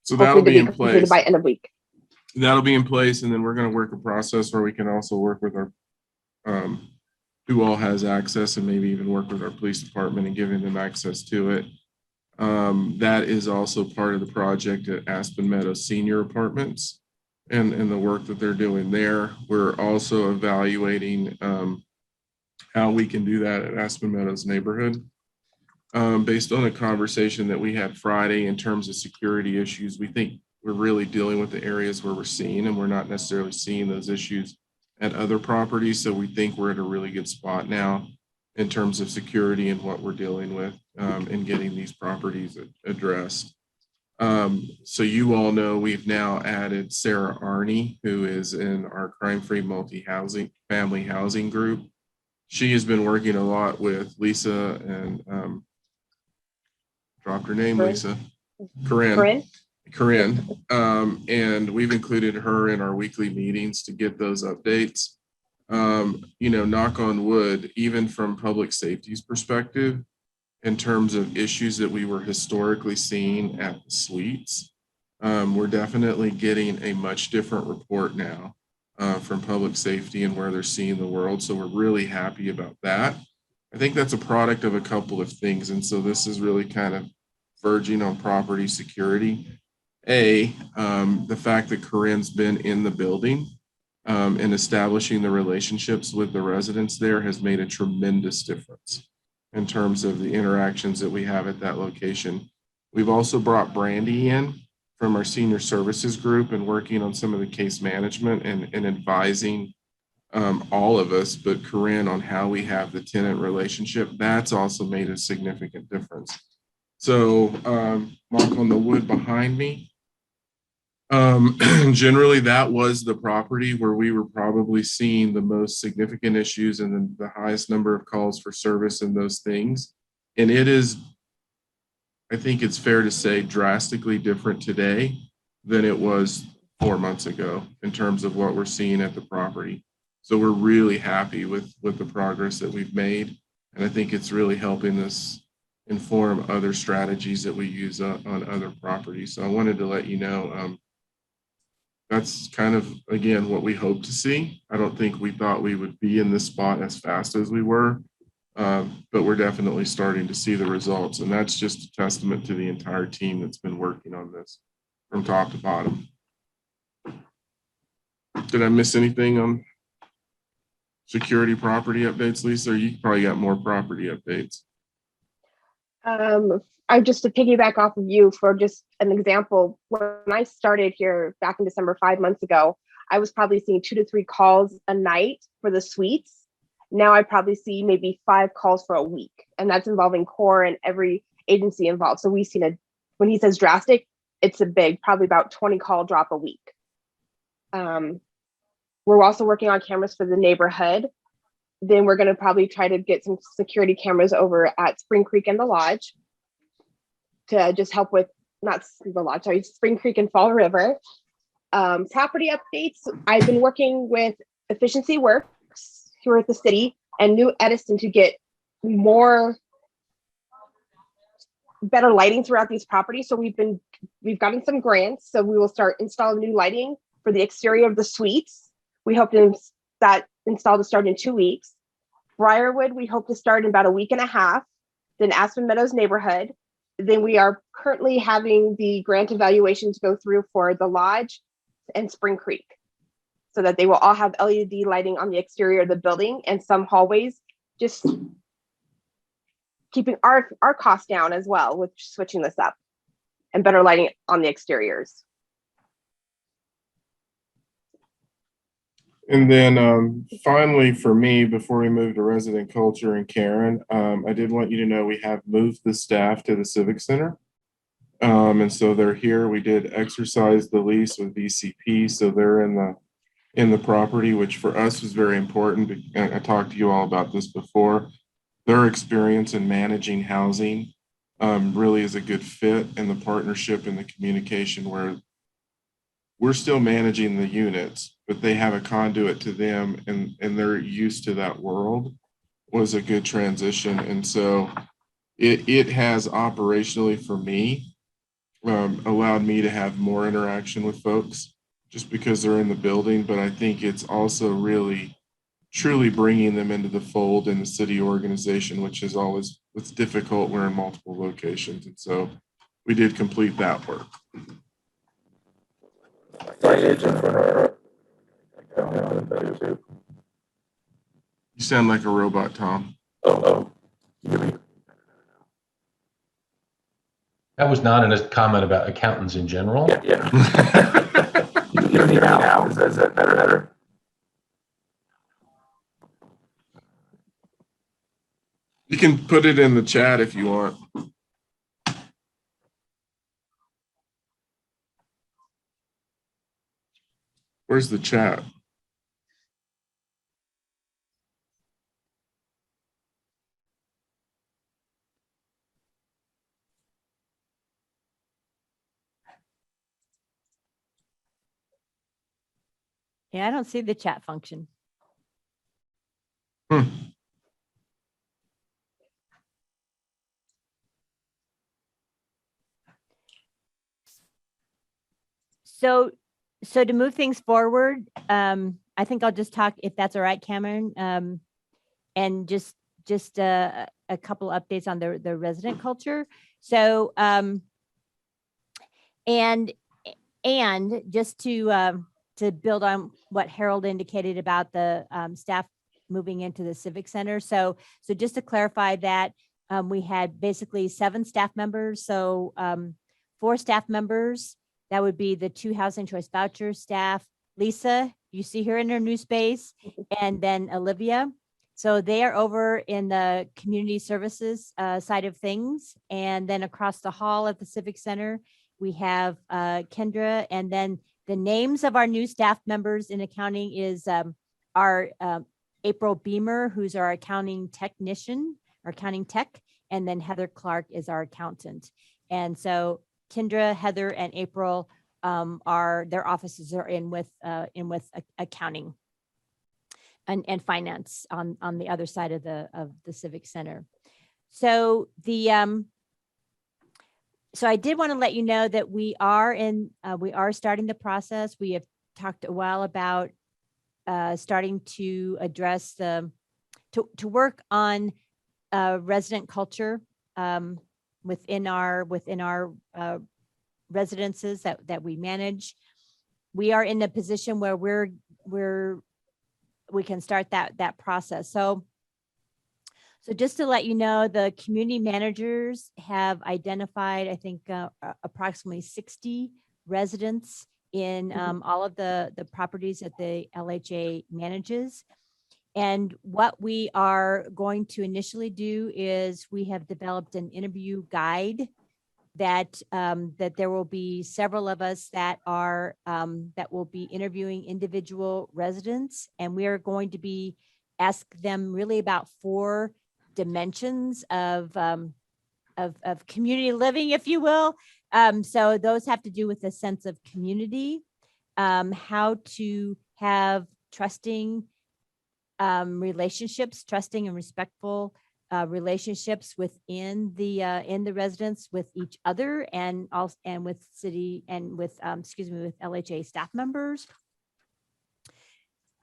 So that'll be in completed place by end of week. That'll be in place, and then we're going to work a process where we can also work with our who all has access, and maybe even work with our police department and giving them access to it. That is also part of the project at Aspen Meadow Senior Apartments and the work that they're doing there. We're also evaluating how we can do that at Aspen Meadows neighborhood. Based on a conversation that we had Friday in terms of security issues, we think we're really dealing with the areas where we're seeing, and we're not necessarily seeing those issues at other properties. So we think we're at a really good spot now in terms of security and what we're dealing with and getting these properties addressed. So you all know we've now added Sarah Arney, who is in our crime-free multi-housing family housing group. She has been working a lot with Lisa and dropped her name, Lisa. Corinne. And we've included her in our weekly meetings to get those updates. Knock on wood, even from public safety's perspective, in terms of issues that we were historically seeing at the suites, we're definitely getting a much different report now from public safety and where they're seeing the world. So we're really happy about that. I think that's a product of a couple of things. And so this is really kind of verging on property security. The fact that Corinne's been in the building and establishing the relationships with the residents there has made a tremendous difference in terms of the interactions that we have at that location. We've also brought Brandy in from our senior services group and working on some of the case management and advising all of us, but Corinne, on how we have the tenant relationship. That's also made a significant difference. So, knock on the wood behind me. Generally, that was the property where we were probably seeing the most significant issues and then the highest number of calls for service and those things. And it is, I think it's fair to say, drastically different today than it was 4 months ago in terms of what we're seeing at the property. So we're really happy with the progress that we've made. And I think it's really helping us inform other strategies that we use on other properties. So I wanted to let you know, that's kind of, again, what we hope to see. I don't think we thought we would be in this spot as fast as we were, but we're definitely starting to see the results. And that's just a testament to the entire team that's been working on this from top to bottom. Did I miss anything on security property updates, Lisa? You probably got more property updates. I just to piggyback off of you for just an example, when I started here back in December 5 months ago, I was probably seeing 2 to 3 calls a night for the suites. Now I probably see maybe 5 calls for a week, and that's involving core and every agency involved. So we've seen when he says drastic, it's a big, probably about 20 call drop a week. We're also working on cameras for the neighborhood. Then we're going to probably try to get some security cameras over at Spring Creek and the Lodge to just help with, not the Lodge, sorry, Spring Creek and Fall River. Property updates. I've been working with Efficiency Works here at the city and New Edison to get better lighting throughout these properties. So we've gotten some grants. So we will start installing new lighting for the exterior of the suites. We hope that install to start in 2 weeks. Briarwood, we hope to start in about a week and a half. Then Aspen Meadows neighborhood. Then we are currently having the grant evaluations go through for the Lodge and Spring Creek, so that they will all have LED lighting on the exterior of the building and some hallways, just keeping our costs down as well with switching this up and better lighting on the exteriors. And then finally, for me, before we move to resident culture and Karen, I did want you to know we have moved the staff to the Civic Center. And so they're here. We did exercise the lease with BCP. So they're in the property, which for us was very important. I talked to you all about this before. Their experience in managing housing really is a good fit, and the partnership and the communication where we're still managing the units, but they have a conduit to them and they're used to that world, was a good transition. And so it has operationally for me allowed me to have more interaction with folks just because they're in the building. But I think it's also really truly bringing them into the fold in the city organization, which is always, it's difficult. We're in multiple locations. And so we did complete that work. You sound like a robot, Tom. That was not a comment about accountants in general. Yeah. You hear me now? Is that better? You can put it in the chat if you want. Where's the chat? Yeah, I don't see the chat function. So to move things forward, I think I'll just talk, if that's all right, Cameron, and just a couple updates on the resident culture. So, and just to build on what Harold indicated about the staff moving into the Civic Center. So just to clarify that, we had basically 7 staff members. So 4 staff members, that would be the 2 housing choice voucher staff, Lisa, you see her in her new space, and then Olivia. So they are over in the community services side of things. And then across the hall at the Civic Center, we have Kendra. And then the names of our new staff members in accounting is our April Beamer, who's our accounting technician, or accounting tech. And then Heather Clark is our accountant. And so Kendra, Heather, and April their offices are in with accounting and finance on the other side of the Civic Center. So so I did want to let you know that we are starting the process. We have talked a while about starting to address to work on resident culture within our residences that we manage. We are in a position where we can start that process. So just to let you know, the community managers have identified, I think, approximately 60 residents in all of the properties that the LHA manages. And what we are going to initially do is we have developed an interview guide that there will be several of us that will be interviewing individual residents, and we are going to be ask them really about 4 dimensions of community living, if you will. So those have to do with a sense of community, how to have trusting relationships, trusting and respectful relationships within the residents, with each other, and also with city and with with LHA staff members.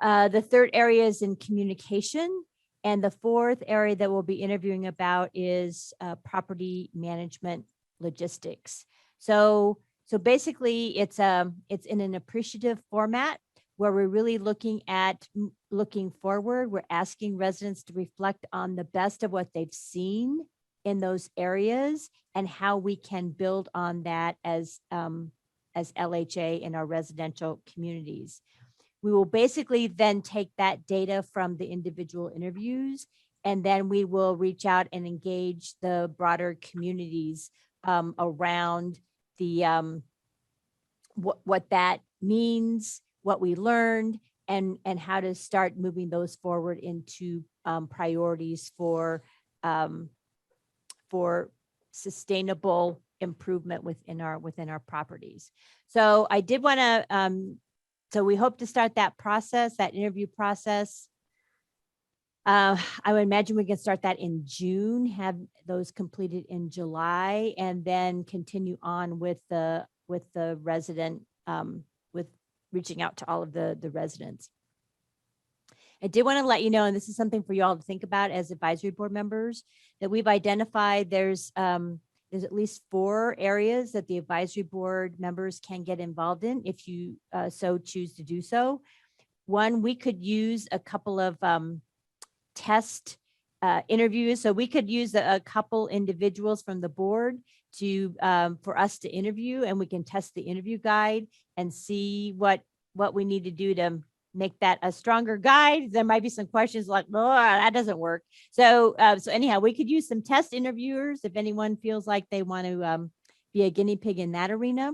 The 3rd area is in communication, and the 4th area that we'll be interviewing about is property management logistics. So basically, it's in an appreciative format where we're really looking forward. We're asking residents to reflect on the best of what they've seen in those areas and how we can build on that as LHA in our residential communities. We will basically then take that data from the individual interviews, and then we will reach out and engage the broader communities around the what that means, what we learned, and how to start moving those forward into priorities for sustainable improvement within our properties. So I did want to so we hope to start that process, that interview process. I would imagine we can start that in June, have those completed in July, and then continue on with the resident, with reaching out to all of the residents. I did want to let you know, and this is something for you all to think about as advisory board members, that we've identified there's at least 4 areas that the advisory board members can get involved in if you so choose to do so. One, we could use a couple of test interviews. So we could use a couple individuals from the board to for us to interview, and we can test the interview guide and see what we need to do to make that a stronger guide. There might be some questions like, oh, that doesn't work. So anyhow, we could use some test interviewers if anyone feels like they want to be a guinea pig in that arena.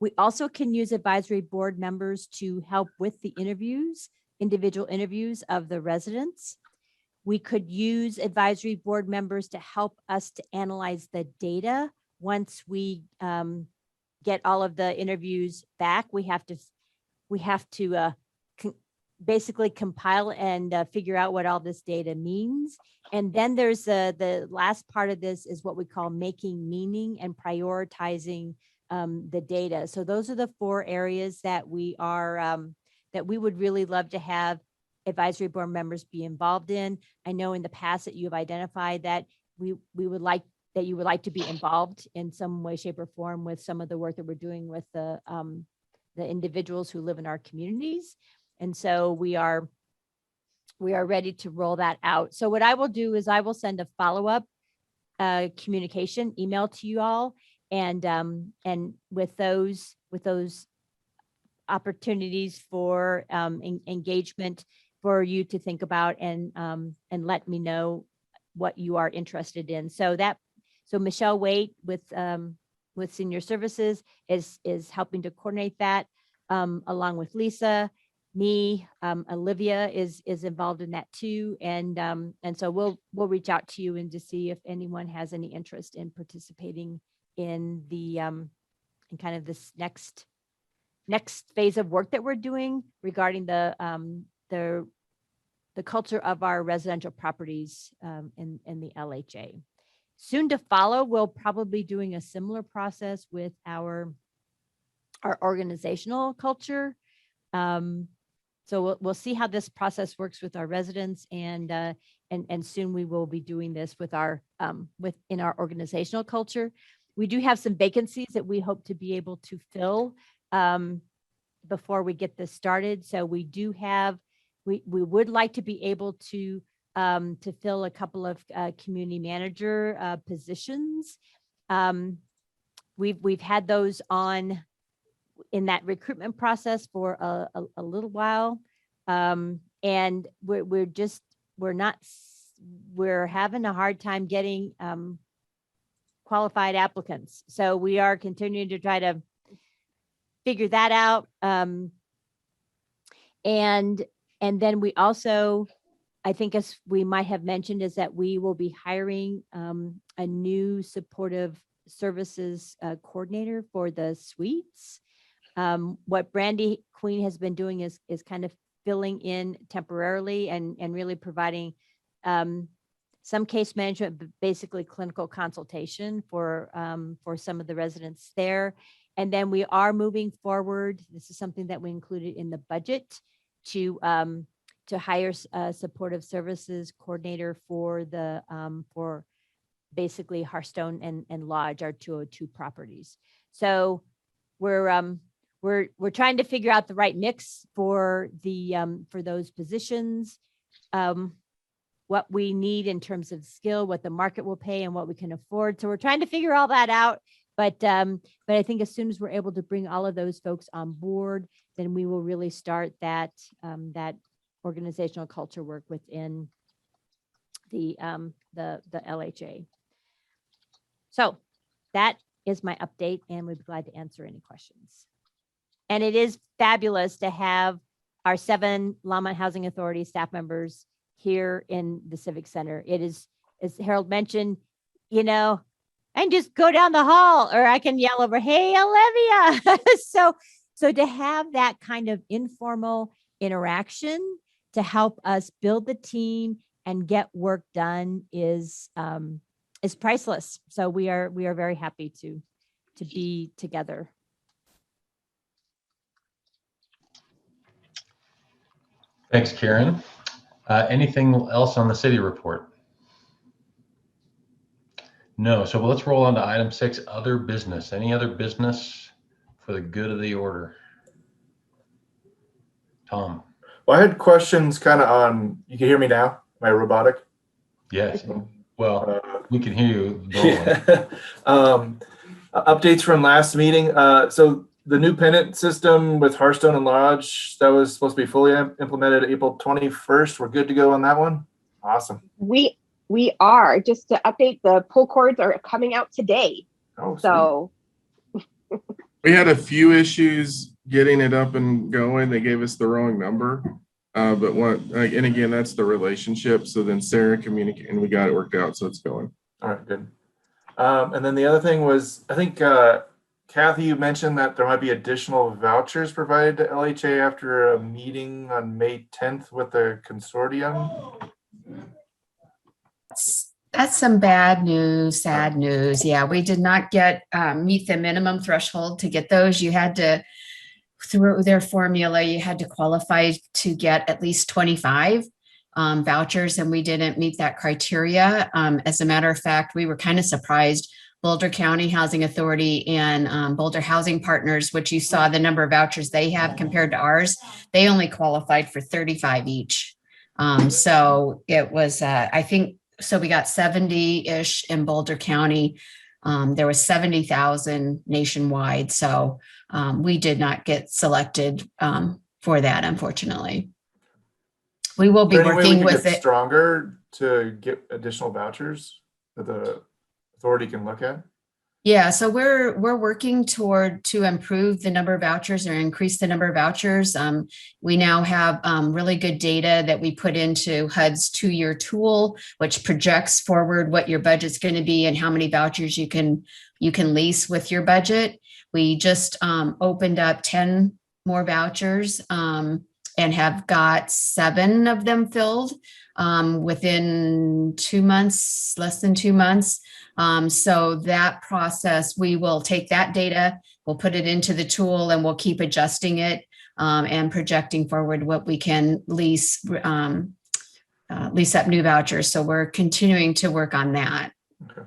We also can use advisory board members to help with the interviews, individual interviews of the residents. We could use advisory board members to help us to analyze the data. Once we get all of the interviews back, we have to basically compile and figure out what all this data means. And then there's the last part of this is what we call making meaning and prioritizing the data. So those are the 4 areas that we are that we would really love to have advisory board members be involved in. I know in the past that you have identified that we would like that you would like to be involved in some way, shape, or form with some of the work that we're doing with the individuals who live in our communities. And so we are ready to roll that out. So what I will do is I will send a follow-up communication email to you all, and with those opportunities for engagement for you to think about and let me know what you are interested in. So Michelle Waite with Senior Services is helping to coordinate that along with Lisa. Me, Olivia is involved in that too, and so we'll reach out to you and to see if anyone has any interest in participating in the in kind of this next phase of work that we're doing regarding the culture of our residential properties in the LHA. Soon to follow, we'll probably be doing a similar process with our organizational culture. So we'll see how this process works with our residents, and soon we will be doing this with in our organizational culture. We do have some vacancies that we hope to be able to fill before we get this started. So we would like to be able to fill a couple of community manager positions. We've had those on in that recruitment process for a little while. And we're having a hard time getting qualified applicants. So we are continuing to try to figure that out. And then we also, I think as we might have mentioned, is that we will be hiring a new supportive services coordinator for the suites. What Brandy Queen has been doing is kind of filling in temporarily and really providing some case management, but basically clinical consultation for some of the residents there. And then we are moving forward. This is something that we included in the budget to hire a supportive services coordinator for basically Hearthstone and Lodge, our 202 properties. So we're trying to figure out the right mix for those positions, what we need in terms of skill, what the market will pay, and what we can afford. So we're trying to figure all that out. But I think as soon as we're able to bring all of those folks on board, then we will really start that organizational culture work within the LHA. So that is my update, and we'd be glad to answer any questions. And it is fabulous to have our 7 Longmont Housing Authority staff members here in the Civic Center. It is, as Harold mentioned, I can just go down the hall, or I can yell over, "Hey, Olivia." So to have that kind of informal interaction to help us build the team and get work done is priceless. So we are very happy to be together. Thanks, Karen. Anything else on the city report? No. So let's roll on to item 6, other business. Any other business for the good of the order? Tom. Well, I had questions kind of on, you can hear me now? Am I robotic? Yes. Well, we can hear you. Updates from last meeting. So the new pennant system with Hearthstone and Lodge, that was supposed to be fully implemented April 21st. We're good to go on that one? Awesome. We are. Just to update, the pull cords are coming out today. Oh, so we had a few issues getting it up and going. They gave us the wrong number. And again, that's the relationship. So then Sarah communicated and we got it worked out. So it's going. All right, good. And then the other thing was, I think, Kathy, you mentioned that there might be additional vouchers provided to LHA after a meeting on May 10th with the consortium. That's some bad news, sad news. Yeah, we did not meet the minimum threshold to get those. You had to through their formula, you had to qualify to get at least 25 vouchers, and we didn't meet that criteria. As a matter of fact, we were kind of surprised. Boulder County Housing Authority and Boulder Housing Partners, which you saw the number of vouchers they have compared to ours, they only qualified for 35 each. So it was, I think, so we got 70-ish in Boulder County. There was 70,000 nationwide. So we did not get selected for that, unfortunately. We will be working with it. Stronger to get additional vouchers that the authority can look at? Yeah, so we're working to improve the number of vouchers or increase the number of vouchers. We now have really good data that we put into HUD's 2-year tool, which projects forward what your budget's going to be and how many vouchers you can lease with your budget. We just opened up 10 more vouchers and have got 7 of them filled within 2 months, less than 2 months. So that process, we will take that data, we'll put it into the tool, and we'll keep adjusting it and projecting forward what we can lease up new vouchers. So we're continuing to work on that. Okay.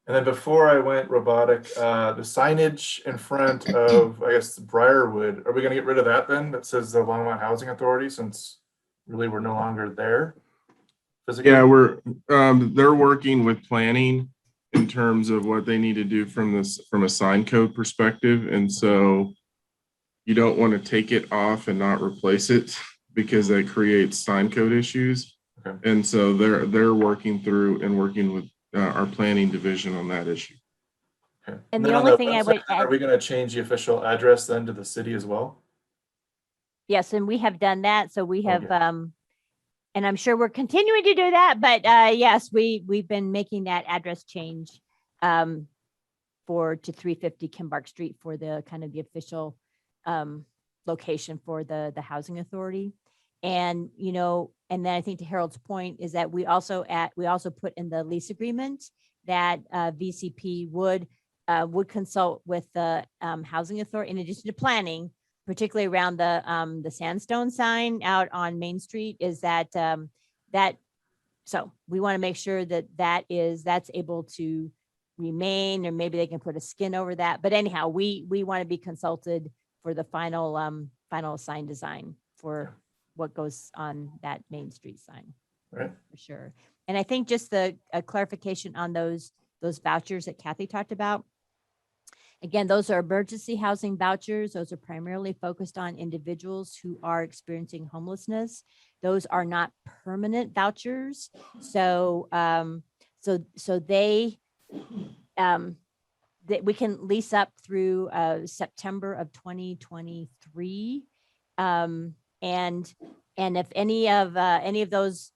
And then before I went robotic, the signage in front of, I guess, Briarwood, are we going to get rid of that then? That says the Longmont Housing Authority, since really we're no longer there? Physically? Yeah, they're working with planning in terms of what they need to do from a sign code perspective. And so you don't want to take it off and not replace it because that creates sign code issues. Okay. And so they're working through and working with our planning division on that issue. Okay. And the only thing I would add, are we going to change the official address then to the city as well? Yes, and we have done that. So we have, and I'm sure we're continuing to do that. But yes, we've been making that address change to 350 Kimbark Street for the kind of the official location for the housing authority. And and then I think to Harold's point is that we also put in the lease agreement that VCP would consult with the housing authority in addition to planning, particularly around the sandstone sign out on Main Street. Is that so we want to make sure that's able to remain, or maybe they can put a skin over that. But anyhow, we want to be consulted for the final sign design for what goes on that Main Street sign. Right. For sure. And I think just a clarification on those vouchers that Kathy talked about. Again, those are emergency housing vouchers. Those are primarily focused on individuals who are experiencing homelessness. Those are not permanent vouchers. So they we can lease up through September of 2023. And if any of those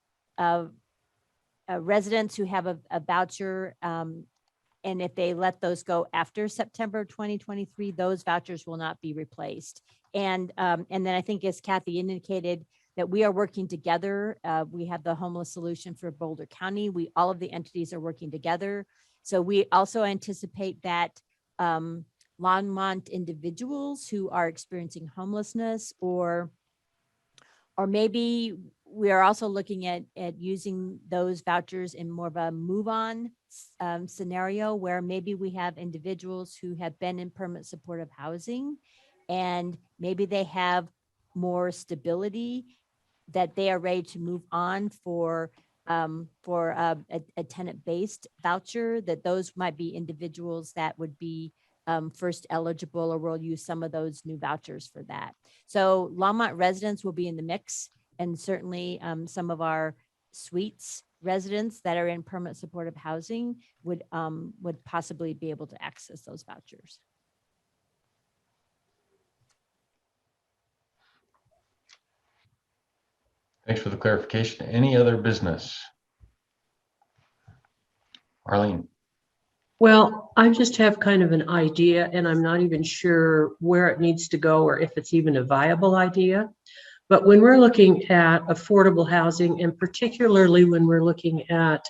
residents who have a voucher, and if they let those go after September 2023, those vouchers will not be replaced. And then I think, as Kathy indicated, that we are working together. We have the homeless solution for Boulder County. All of the entities are working together. So we also anticipate that Longmont individuals who are experiencing homelessness, or maybe we are also looking at using those vouchers in more of a move-on scenario, where maybe we have individuals who have been in permanent supportive housing, and maybe they have more stability, that they are ready to move on for a tenant-based voucher, that those might be individuals that would be first eligible, or we'll use some of those new vouchers for that. So Longmont residents will be in the mix, and certainly some of our suites residents that are in permanent supportive housing would possibly be able to access those vouchers. Thanks for the clarification. Any other business? Arlene. Well, I just have kind of an idea, and I'm not even sure where it needs to go or if it's even a viable idea. But when we're looking at affordable housing, and particularly when we're looking at,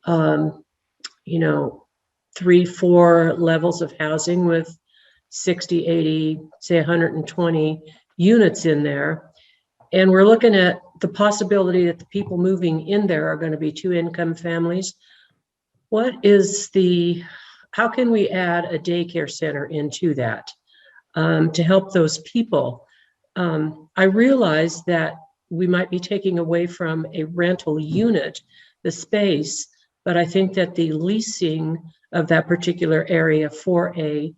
3-4 levels of housing with 60, 80, say 120 units in there. And we're looking at the possibility that the people moving in there are going to be 2-income families. How can we add a daycare center into that to help those people? I realize that we might be taking away from a rental unit the space, but I think that the leasing of that particular area for a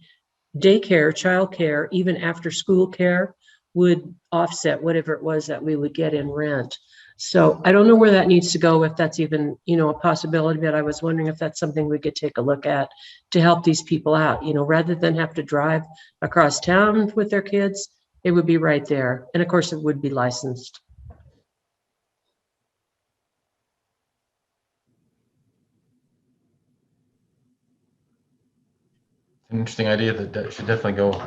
daycare, childcare, even after school care would offset whatever it was that we would get in rent. So I don't know where that needs to go, if that's even, a possibility, but I was wondering if that's something we could take a look at to help these people out, rather than have to drive across town with their kids, it would be right there. And of course, it would be licensed. An interesting idea that should definitely go.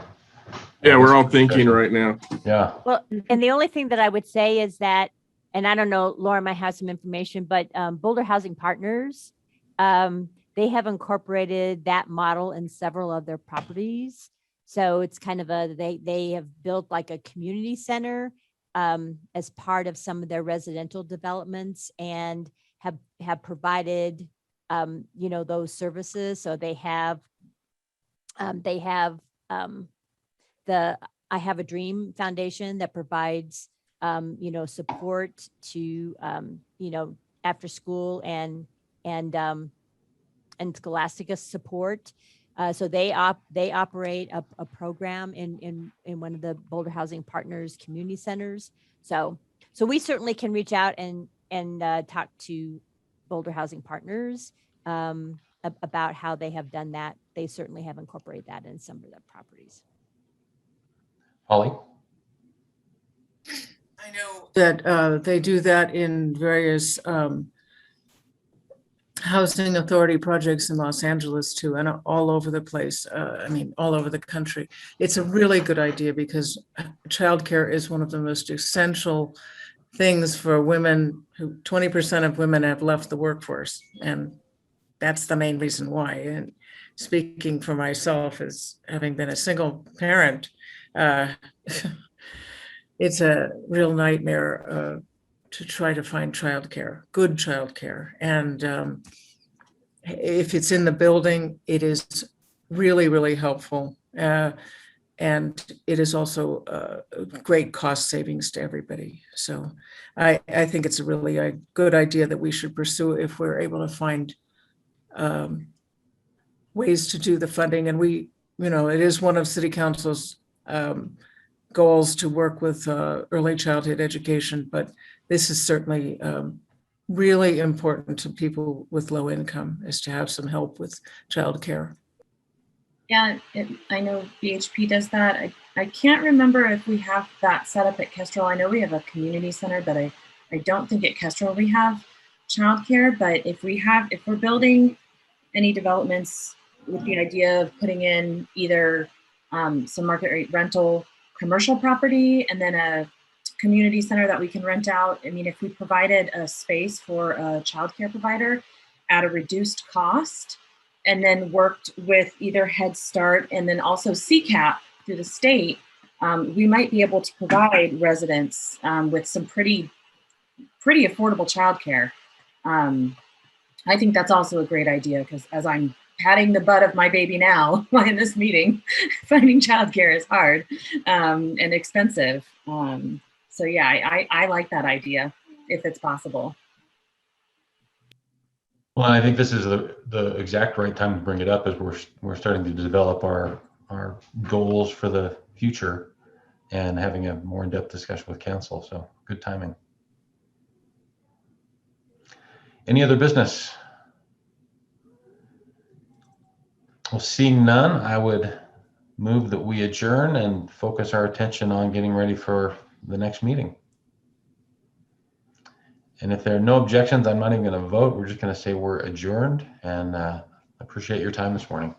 Yeah, we're all thinking right now. Yeah. Well, and the only thing that I would say is that, and I don't know, Laura might have some information, but Boulder Housing Partners, they have incorporated that model in several of their properties. So it's kind of they have built like a community center as part of some of their residential developments, and have provided, those services. So they have the I Have a Dream Foundation that provides, support to, after school and Scholastica support. So they operate a program in one of the Boulder Housing Partners community centers. So we certainly can reach out and talk to Boulder Housing Partners about how they have done that. They certainly have incorporated that in some of their properties. Holly? I know that they do that in various housing authority projects in Los Angeles too, and all over the place. All over the country. It's a really good idea because childcare is one of the most essential things for women who 20% of women have left the workforce. And that's the main reason why. And speaking for myself as having been a single parent, it's a real nightmare to try to find childcare, good childcare. And if it's in the building, it is really, really helpful. And it is also great cost savings to everybody. So I think it's a good idea that we should pursue if we're able to find ways to do the funding. And it is one of City Council's goals to work with early childhood education, but this is certainly really important to people with low income, is to have some help with childcare. Yeah, I know BHP does that. I can't remember if we have that set up at Kestrel. I know we have a community center, but I don't think at Kestrel we have childcare. But if we're building any developments with the idea of putting in either some market rate rental commercial property and then a community center that we can rent out. I mean, if we provided a space for a childcare provider at a reduced cost, and then worked with either Head Start and then also CCAP through the state, we might be able to provide residents with some pretty affordable childcare. I think that's also a great idea, because as I'm patting the butt of my baby now in this meeting, finding childcare is hard and expensive. So yeah, I like that idea if it's possible. Well, I think this is the exact right time to bring it up, as we're starting to develop our goals for the future and having a more in-depth discussion with council. So good timing. Any other business? Well, seeing none, I would move that we adjourn and focus our attention on getting ready for the next meeting. And if there are no objections, I'm not even going to vote. We're just going to say we're adjourned, and appreciate your time this morning.